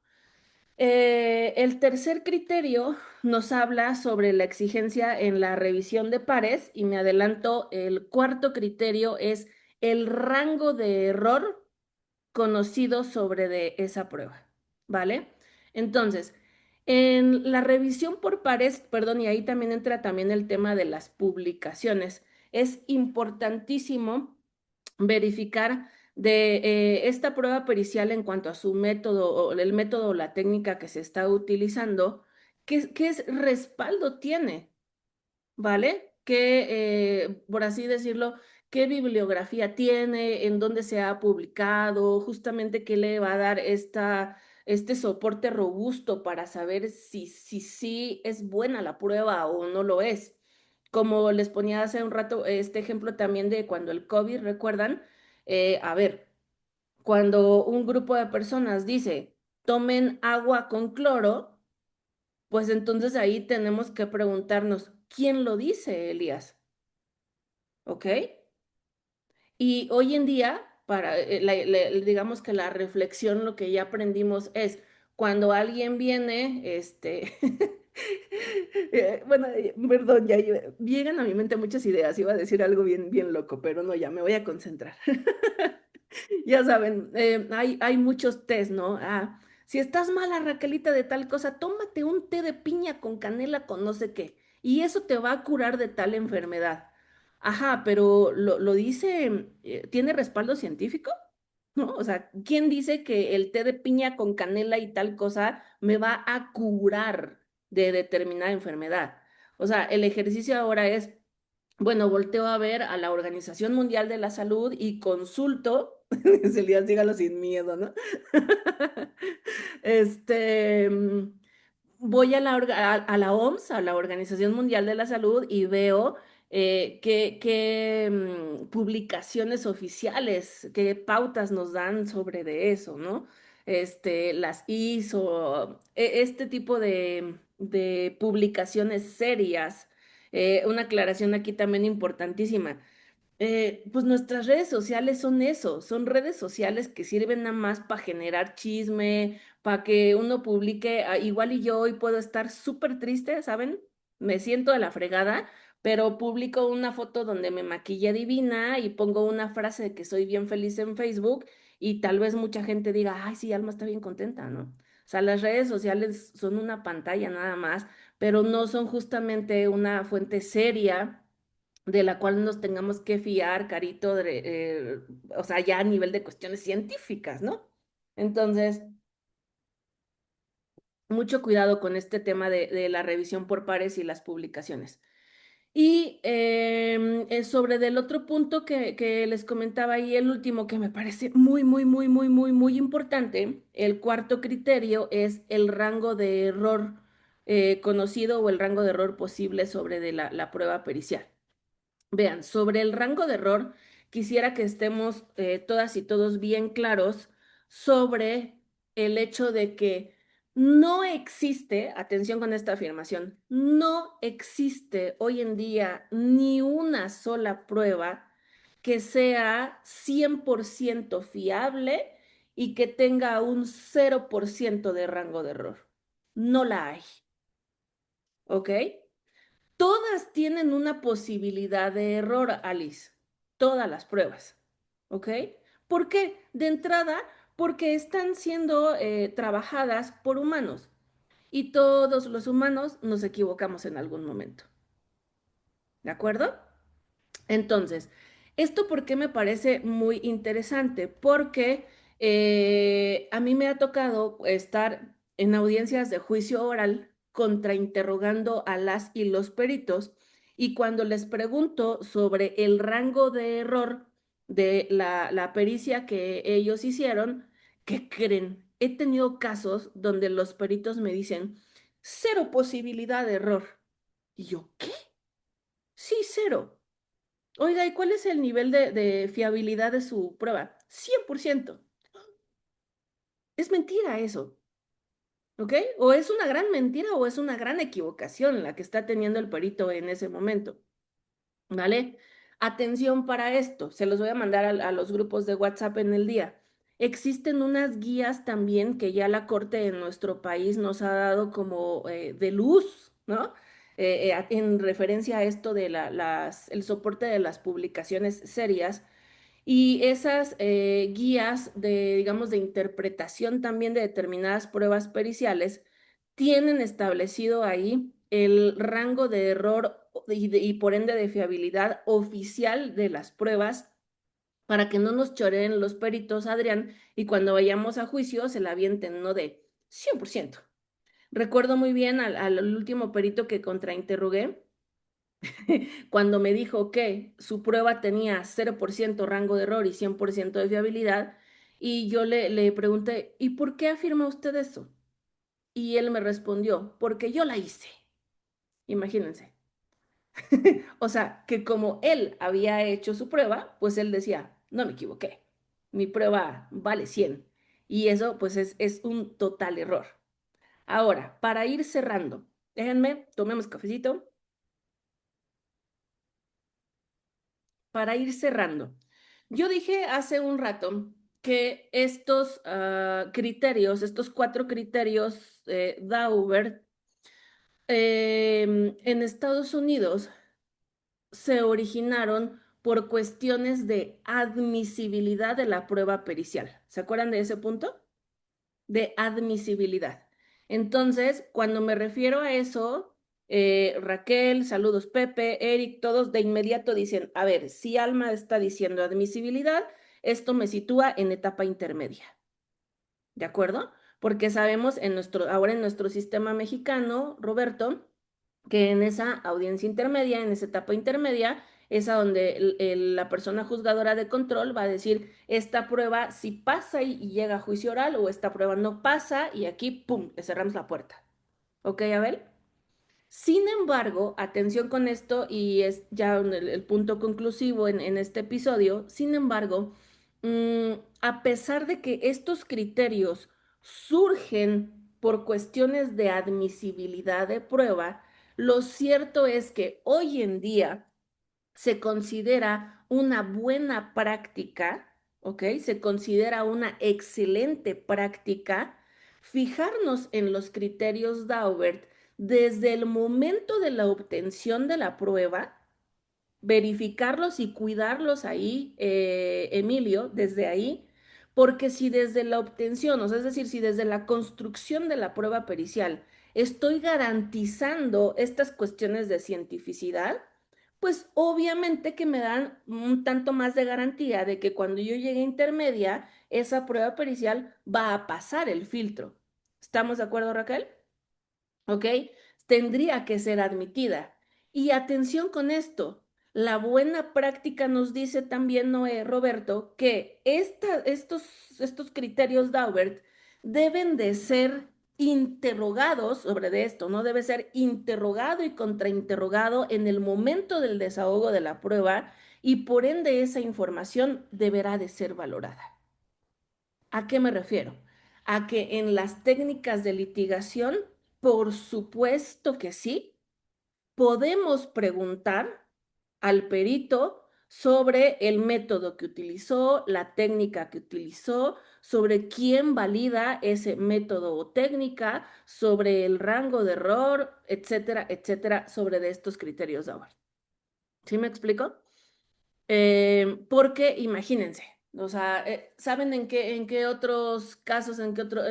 El tercer criterio nos habla sobre la exigencia en la revisión de pares y me adelanto, el cuarto criterio es el rango de error conocido sobre de esa prueba, ¿vale? Entonces, en la revisión por pares, perdón, y ahí también entra también el tema de las publicaciones, es importantísimo verificar de esta prueba pericial en cuanto a su método o el método o la técnica que se está utilizando, qué es respaldo tiene. ¿Vale? Por así decirlo, qué bibliografía tiene, en dónde se ha publicado, justamente qué le va a dar este soporte robusto para saber si es buena la prueba o no lo es. Como les ponía hace un rato este ejemplo también de cuando el COVID, ¿recuerdan? A ver, cuando un grupo de personas dice, tomen agua con cloro, pues entonces ahí tenemos que preguntarnos, ¿quién lo dice, Elías? ¿ok? Y hoy en día, digamos que la reflexión, lo que ya aprendimos es cuando alguien viene, bueno, perdón, llegan a mi mente muchas ideas, iba a decir algo bien, bien loco, pero no, ya me voy a concentrar. Ya saben, hay muchos tés, ¿no? Ah, si estás mala, Raquelita, de tal cosa, tómate un té de piña con canela con no sé qué, y eso te va a curar de tal enfermedad. Ajá, pero lo dice, ¿tiene respaldo científico? ¿No? O sea, ¿quién dice que el té de piña con canela y tal cosa me va a curar de determinada enfermedad? O sea, el ejercicio ahora es, bueno, volteo a ver a la Organización Mundial de la Salud y consulto, Elías, dígalo sin miedo, ¿no? Este, voy a a la OMS, a la Organización Mundial de la Salud, y veo qué publicaciones oficiales, qué pautas nos dan sobre de eso, ¿no? Las ISO, este tipo de publicaciones serias. Una aclaración aquí también importantísima. Pues nuestras redes sociales son eso, son redes sociales que sirven nada más para generar chisme, para que uno publique, igual y yo hoy puedo estar súper triste, ¿saben? Me siento de la fregada, pero publico una foto donde me maquillé divina y pongo una frase de que soy bien feliz en Facebook y tal vez mucha gente diga, ay, sí, Alma está bien contenta, ¿no? O sea, las redes sociales son una pantalla nada más, pero no son justamente una fuente seria de la cual nos tengamos que fiar, Carito, o sea, ya a nivel de cuestiones científicas, ¿no? Entonces, mucho cuidado con este tema de la revisión por pares y las publicaciones. Y sobre del otro punto que les comentaba y el último que me parece muy, muy, muy, muy, muy, muy importante, el cuarto criterio es el rango de error conocido o el rango de error posible sobre de la prueba pericial. Vean, sobre el rango de error, quisiera que estemos todas y todos bien claros sobre el hecho de que no existe, atención con esta afirmación, no existe hoy en día ni una sola prueba que sea 100% fiable y que tenga un 0% de rango de error. No la hay, ¿ok? Todas tienen una posibilidad de error, Alice. Todas las pruebas. ¿Ok? ¿Por qué? De entrada, porque están siendo trabajadas por humanos y todos los humanos nos equivocamos en algún momento. ¿De acuerdo? Entonces, ¿esto por qué me parece muy interesante? Porque a mí me ha tocado estar en audiencias de juicio oral contrainterrogando a las y los peritos y cuando les pregunto sobre el rango de error de la pericia que ellos hicieron, ¿qué creen? He tenido casos donde los peritos me dicen, cero posibilidad de error. Y yo, ¿qué? Sí, cero. Oiga, ¿y cuál es el nivel de fiabilidad de su prueba? 100%. Es mentira eso, ¿ok? O es una gran mentira o es una gran equivocación la que está teniendo el perito en ese momento, ¿vale? Atención para esto, se los voy a mandar a los grupos de WhatsApp en el día. Existen unas guías también que ya la Corte en nuestro país nos ha dado como de luz, ¿no? En referencia a esto de el soporte de las publicaciones serias. Y esas guías de, digamos, de interpretación también de determinadas pruebas periciales tienen establecido ahí el rango de error y por ende de fiabilidad oficial de las pruebas para que no nos choreen los peritos, Adrián, y cuando vayamos a juicio se la avienten, no de 100%. Recuerdo muy bien al último perito que contrainterrogué cuando me dijo que su prueba tenía 0% rango de error y 100% de fiabilidad, y yo le pregunté, ¿y por qué afirma usted eso? Y él me respondió, porque yo la hice. Imagínense. O sea, que como él había hecho su prueba, pues él decía, no me equivoqué, mi prueba vale 100. Y eso pues es un total error. Ahora, para ir cerrando, déjenme, tomemos cafecito. para ir cerrando, yo dije hace un rato que estos criterios, estos 4 criterios Daubert, en Estados Unidos se originaron por cuestiones de admisibilidad de la prueba pericial. ¿Se acuerdan de ese punto? De admisibilidad. Entonces, cuando me refiero a eso, Raquel, saludos Pepe, Eric, todos de inmediato dicen, a ver, si Alma está diciendo admisibilidad, esto me sitúa en etapa intermedia. ¿De acuerdo? Porque sabemos ahora en nuestro sistema mexicano, Roberto, que en esa audiencia intermedia, en esa etapa intermedia, es a donde la persona juzgadora de control va a decir, esta prueba sí pasa y llega a juicio oral o esta prueba no pasa y aquí, ¡pum!, le cerramos la puerta. ¿Ok, Abel? Sin embargo, atención con esto y es ya el punto conclusivo en este episodio, sin embargo, a pesar de que estos criterios surgen por cuestiones de admisibilidad de prueba, lo cierto es que hoy en día se considera una buena práctica, ¿ok? Se considera una excelente práctica fijarnos en los criterios Daubert desde el momento de la obtención de la prueba, verificarlos y cuidarlos ahí, Emilio, desde ahí, porque si desde la obtención, o sea, es decir, si desde la construcción de la prueba pericial estoy garantizando estas cuestiones de cientificidad, pues obviamente que me dan un tanto más de garantía de que cuando yo llegue a intermedia, esa prueba pericial va a pasar el filtro. ¿Estamos de acuerdo, Raquel? ¿Ok? Tendría que ser admitida. Y atención con esto, la buena práctica nos dice también, Noé, Roberto, que estos criterios Daubert deben de ser interrogados sobre de esto, ¿no? Debe ser interrogado y contrainterrogado en el momento del desahogo de la prueba y por ende esa información deberá de ser valorada. ¿A qué me refiero? A que en las técnicas de litigación, por supuesto que sí, podemos preguntar al perito sobre el método que utilizó, la técnica que utilizó, sobre quién valida ese método o técnica, sobre el rango de error, etcétera, etcétera, sobre de estos criterios de ahora. ¿Sí me explico? Porque imagínense, o sea, ¿saben en qué otros casos, en qué otra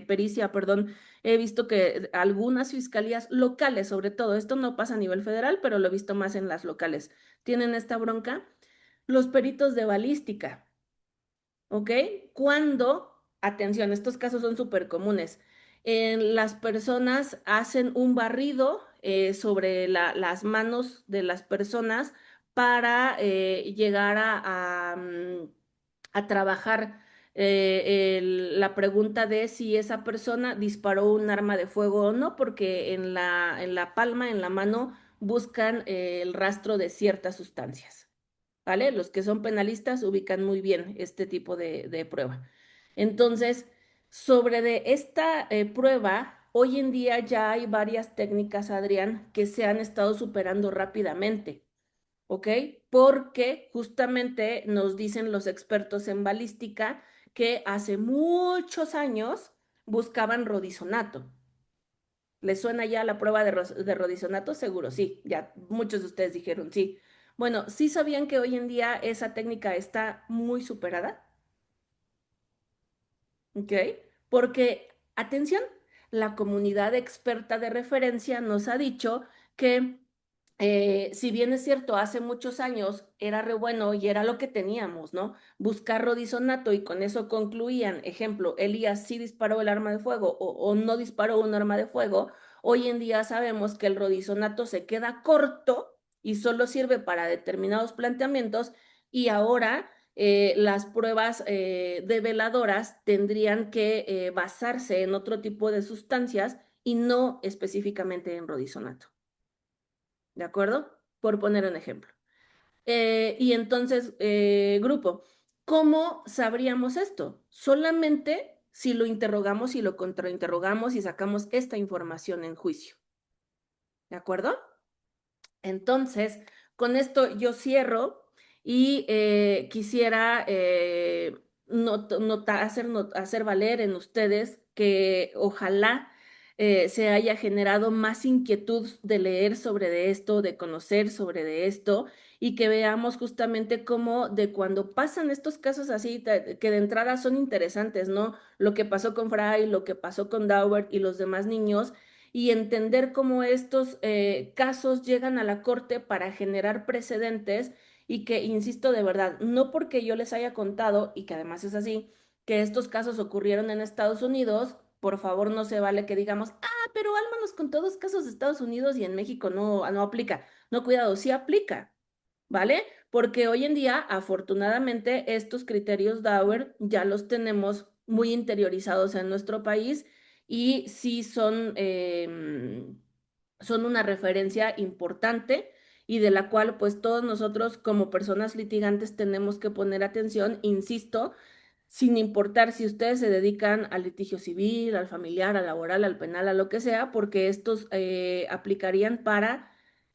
pericia, perdón, he visto que algunas fiscalías locales, sobre todo, esto no pasa a nivel federal, pero lo he visto más en las locales, tienen esta bronca? Los peritos de balística. ¿Ok? Cuando, atención, estos casos son súper comunes, las personas hacen un barrido sobre las manos de las personas para llegar a trabajar la pregunta de si esa persona disparó un arma de fuego o no, porque en la palma, en la mano, buscan el rastro de ciertas sustancias. ¿Vale? Los que son penalistas ubican muy bien este tipo de prueba. Entonces, sobre de esta prueba, hoy en día ya hay varias técnicas, Adrián, que se han estado superando rápidamente, ¿ok? Porque justamente nos dicen los expertos en balística que hace muchos años buscaban rodizonato. ¿Les suena ya la prueba de rodizonato? Seguro, sí. Ya muchos de ustedes dijeron sí. Bueno, ¿sí sabían que hoy en día esa técnica está muy superada? ¿Ok? Porque, atención, la comunidad experta de referencia nos ha dicho que, si bien es cierto, hace muchos años era re bueno y era lo que teníamos, ¿no? Buscar rodizonato y con eso concluían, ejemplo, Elías sí disparó el arma de fuego o no disparó un arma de fuego. Hoy en día sabemos que el rodizonato se queda corto y solo sirve para determinados planteamientos y ahora las pruebas develadoras tendrían que basarse en otro tipo de sustancias y no específicamente en rodizonato. ¿De acuerdo? Por poner un ejemplo. Y entonces, grupo, ¿cómo sabríamos esto? Solamente si lo interrogamos y lo contrainterrogamos y sacamos esta información en juicio. ¿De acuerdo? Entonces, Con esto yo cierro y quisiera hacer valer en ustedes que ojalá se haya generado más inquietud de leer sobre de esto, de conocer sobre de esto y que veamos justamente cómo de cuando pasan estos casos así, que de entrada son interesantes, ¿no? Lo que pasó con Fry, lo que pasó con Daubert y los demás niños y entender cómo estos casos llegan a la corte para generar precedentes y que, insisto, de verdad, no porque yo les haya contado, y que además es así, que estos casos ocurrieron en Estados Unidos, por favor no se vale que digamos, pero Alma nos contó dos casos de Estados Unidos y en México no aplica. No, cuidado, sí aplica. ¿Vale? Porque hoy en día, afortunadamente, estos criterios Dauer ya los tenemos muy interiorizados en nuestro país y sí son una referencia importante y de la cual pues todos nosotros como personas litigantes tenemos que poner atención, insisto, sin importar si ustedes se dedican al litigio civil, al familiar, al laboral, al penal, a lo que sea, porque estos aplicarían para,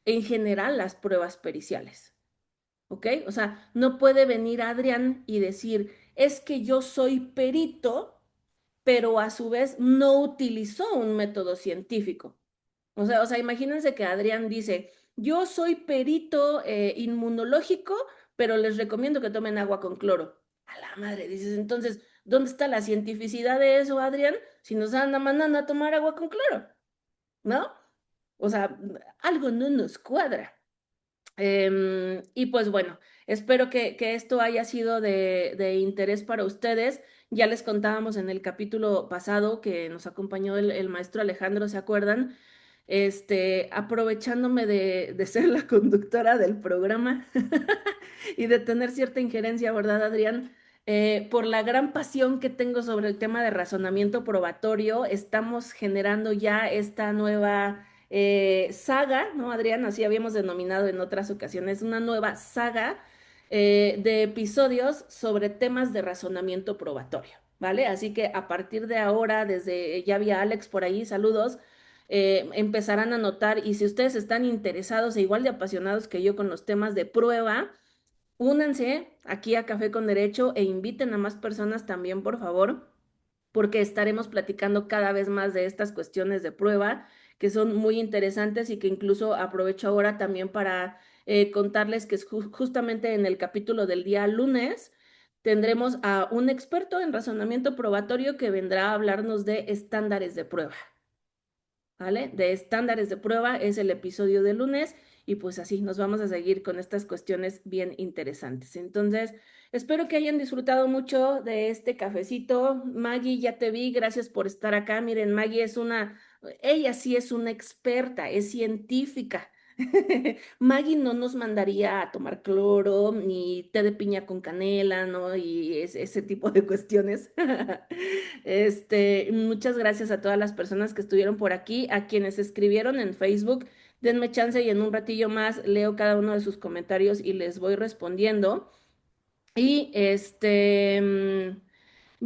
en general, las pruebas periciales. ¿Ok? O sea, no puede venir Adrián y decir, es que yo soy perito, pero a su vez no utilizó un método científico. O sea, imagínense que Adrián dice, yo soy perito inmunológico, pero les recomiendo que tomen agua con cloro. A la madre, dices, entonces, ¿dónde está la cientificidad de eso, Adrián? Si nos anda mandando a tomar agua con cloro, ¿no? O sea, algo no nos cuadra. Y pues bueno, espero que esto haya sido de interés para ustedes. Ya les contábamos en el capítulo pasado que nos acompañó el maestro Alejandro, ¿se acuerdan? Aprovechándome de ser la conductora del programa y de tener cierta injerencia, ¿verdad, Adrián? Por la gran pasión que tengo sobre el tema de razonamiento probatorio, estamos generando ya esta nueva saga, ¿no, Adrián? Así habíamos denominado en otras ocasiones, una nueva saga de episodios sobre temas de razonamiento probatorio, ¿vale? Así que a partir de ahora, desde, ya había Alex por ahí, saludos, empezarán a notar y si ustedes están interesados e igual de apasionados que yo con los temas de prueba, únanse aquí a Café con Derecho e inviten a más personas también, por favor, porque estaremos platicando cada vez más de estas cuestiones de prueba que son muy interesantes y que incluso aprovecho ahora también para contarles que es justamente en el capítulo del día lunes tendremos a un experto en razonamiento probatorio que vendrá a hablarnos de estándares de prueba. ¿Vale? De estándares de prueba es el episodio de lunes y pues así nos vamos a seguir con estas cuestiones bien interesantes. Entonces, espero que hayan disfrutado mucho de este cafecito. Maggie, ya te vi, gracias por estar acá. Miren, Maggie ella sí es una experta, es científica. Maggie no nos mandaría a tomar cloro ni té de piña con canela, ¿no? Y ese tipo de cuestiones. Muchas gracias a todas las personas que estuvieron por aquí, a quienes escribieron en Facebook. Denme chance y en un ratillo más leo cada uno de sus comentarios y les voy respondiendo. Y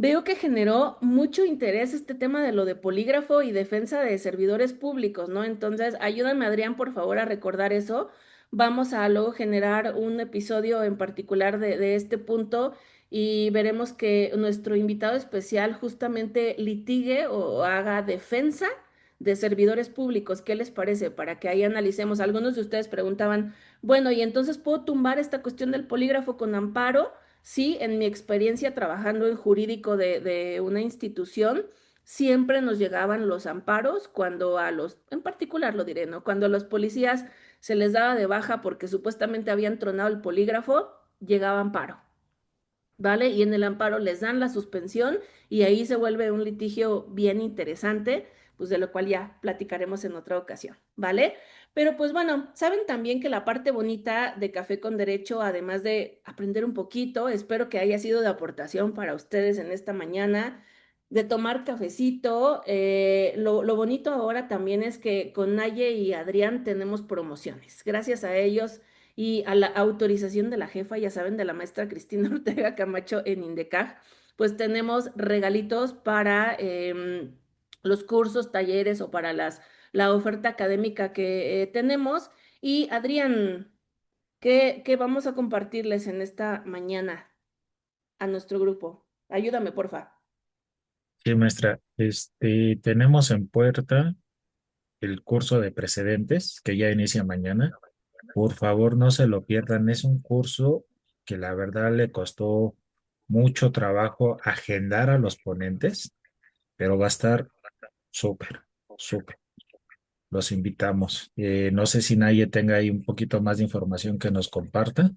veo que generó mucho interés este tema de lo de polígrafo y defensa de servidores públicos, ¿no? Entonces, ayúdame, Adrián, por favor, a recordar eso. Vamos a luego generar un episodio en particular de este punto y veremos que nuestro invitado especial justamente litigue o haga defensa de servidores públicos. ¿Qué les parece? Para que ahí analicemos. Algunos de ustedes preguntaban, bueno, ¿y entonces puedo tumbar esta cuestión del polígrafo con amparo? Sí, en mi experiencia trabajando en jurídico de una institución, siempre nos llegaban los amparos cuando en particular lo diré, ¿no? Cuando a los policías se les daba de baja porque supuestamente habían tronado el polígrafo, llegaba amparo. ¿Vale? Y en el amparo les dan la suspensión y ahí se vuelve un litigio bien interesante, pues de lo cual ya platicaremos en otra ocasión, ¿vale? Pero pues bueno, saben también que la parte bonita de Café con Derecho, además de aprender un poquito, espero que haya sido de aportación para ustedes en esta mañana, de tomar cafecito. Lo bonito ahora también es que con Naye y Adrián tenemos promociones. Gracias a ellos y a la autorización de la jefa, ya saben, de la maestra Cristina Ortega Camacho en INDECAJ, pues tenemos regalitos para los cursos, talleres o para la oferta académica que tenemos. Y Adrián, ¿Qué vamos a compartirles en esta mañana a nuestro grupo? Ayúdame, porfa. Sí, maestra, tenemos en puerta el curso de precedentes que ya inicia mañana. Por favor, no se lo pierdan. Es un curso que la verdad le costó mucho trabajo agendar a los ponentes, pero va a estar súper, súper. Los invitamos. No sé si nadie tenga ahí un poquito más de información que nos comparta.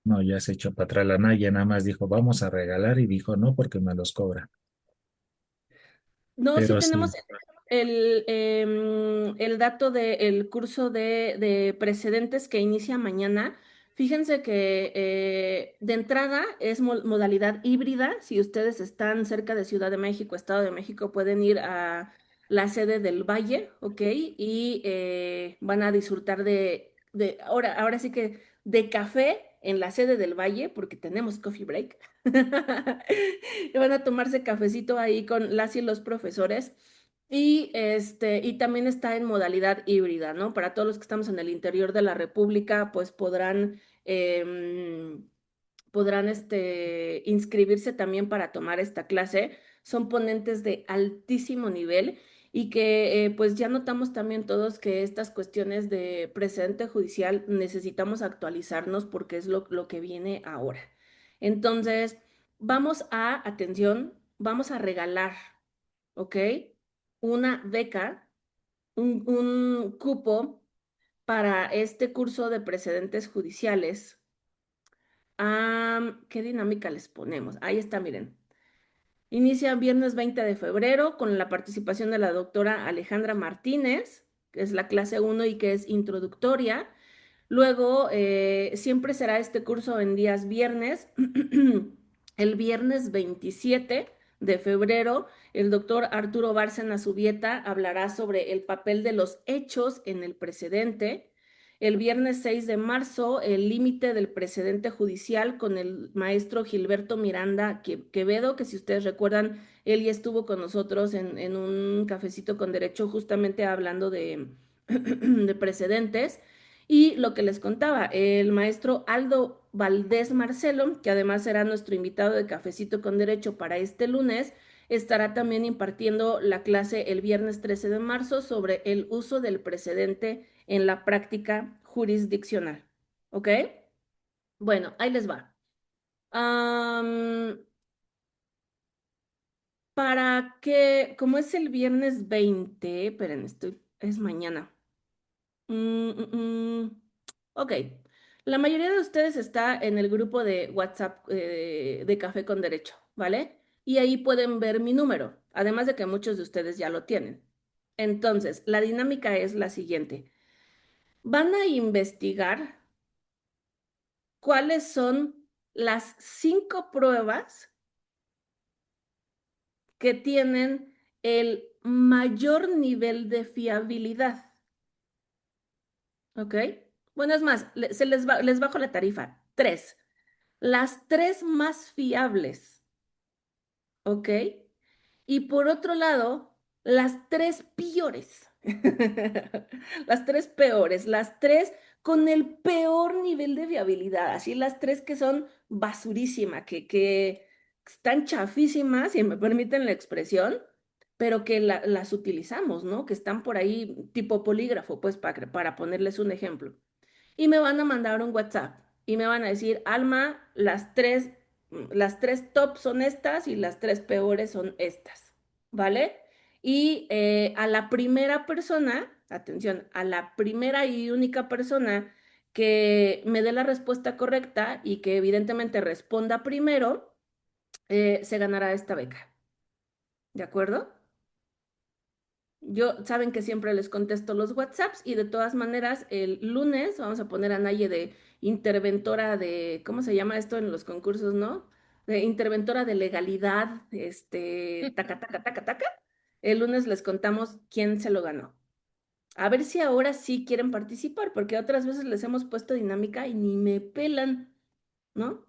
No, ya se echó para atrás la Naya, nada más dijo, vamos a regalar y dijo, no, porque me los cobra. No, sí Pero tenemos sí, el dato del curso de precedentes que inicia mañana. Fíjense que de entrada es modalidad híbrida. Si ustedes están cerca de Ciudad de México, Estado de México, pueden ir a la sede del Valle, ¿ok? Y van a disfrutar ahora sí que de café en la sede del Valle, porque tenemos coffee break. Y van a tomarse cafecito ahí con las y los profesores. Y también está en modalidad híbrida, ¿no? Para todos los que estamos en el interior de la República, pues podrán inscribirse también para tomar esta clase. Son ponentes de altísimo nivel y que pues ya notamos también todos que estas cuestiones de precedente judicial necesitamos actualizarnos porque es lo que viene ahora. Entonces, atención, vamos a regalar, ¿ok? Una beca, un cupo para este curso de precedentes judiciales. ¿Qué dinámica les ponemos? Ahí está, miren. Inicia viernes 20 de febrero con la participación de la doctora Alejandra Martínez, que es la clase uno y que es introductoria. Luego, siempre será este curso en días viernes. El viernes 27 de febrero, el doctor Arturo Bárcena Subieta hablará sobre el papel de los hechos en el precedente. El viernes 6 de marzo, el límite del precedente judicial con el maestro Gilberto Miranda Quevedo, que si ustedes recuerdan, él ya estuvo con nosotros en un cafecito con derecho justamente hablando de precedentes. Y lo que les contaba, el maestro Aldo Valdés Marcelo, que además será nuestro invitado de Cafecito con Derecho para este lunes, estará también impartiendo la clase el viernes 13 de marzo sobre el uso del precedente en la práctica jurisdiccional. ¿Ok? Bueno, ahí les va. Am, para que, como es el viernes 20, esperen, es mañana. Mm, mm, mm. Ok. La mayoría de ustedes está en el grupo de WhatsApp de Café con Derecho, ¿vale? Y ahí pueden ver mi número, además de que muchos de ustedes ya lo tienen. Entonces, la dinámica es la siguiente. Van a investigar cuáles son las 5 pruebas que tienen el mayor nivel de fiabilidad, ¿ok? Bueno, es más, les bajo la tarifa. Tres. Las tres más fiables, ¿ok? Y por otro lado, las tres peores. Las tres peores, las tres con el peor nivel de viabilidad, así las tres que son basurísimas, que están chafísimas, si me permiten la expresión, pero que las utilizamos, ¿no? Que están por ahí tipo polígrafo, pues para ponerles un ejemplo y me van a mandar un WhatsApp y me van a decir, Alma, las tres top son estas y las tres peores son estas, ¿vale? Y a la primera persona, atención, a la primera y única persona que me dé la respuesta correcta y que evidentemente responda primero, se ganará esta beca, ¿de acuerdo? Saben que siempre les contesto los WhatsApps y de todas maneras el lunes vamos a poner a Naye de interventora ¿cómo se llama esto en los concursos, no? De interventora de legalidad, taca, taca, taca, taca. El lunes les contamos quién se lo ganó. A ver si ahora sí quieren participar, porque otras veces les hemos puesto dinámica y ni me pelan, ¿no?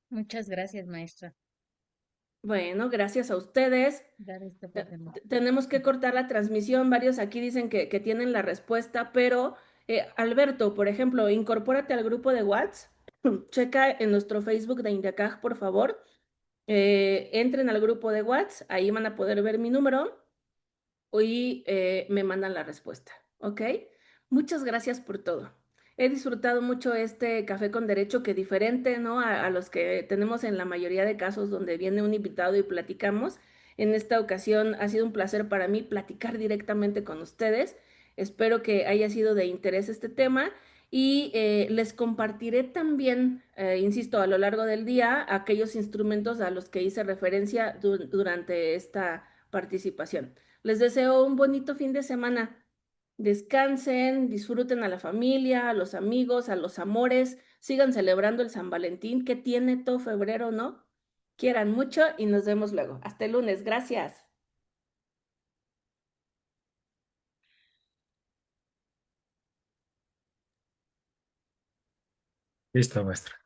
Muchas gracias, maestra. Bueno, gracias a ustedes. Tenemos que cortar la transmisión. Varios aquí dicen que tienen la respuesta, pero Alberto, por ejemplo, incorpórate al grupo de WhatsApp. Checa en nuestro Facebook de Indacaj, por favor. Entren al grupo de WhatsApp, ahí van a poder ver mi número y me mandan la respuesta, ¿ok? Muchas gracias por todo. He disfrutado mucho este café con derecho, que diferente, ¿no? A los que tenemos en la mayoría de casos donde viene un invitado y platicamos. En esta ocasión ha sido un placer para mí platicar directamente con ustedes. Espero que haya sido de interés este tema y les compartiré también, insisto, a lo largo del día, aquellos instrumentos a los que hice referencia durante esta participación. Les deseo un bonito fin de semana. Descansen, disfruten a la familia, a los amigos, a los amores, sigan celebrando el San Valentín que tiene todo febrero, ¿no? Quieran mucho y nos vemos luego. Hasta el lunes. Gracias. Listo, maestra.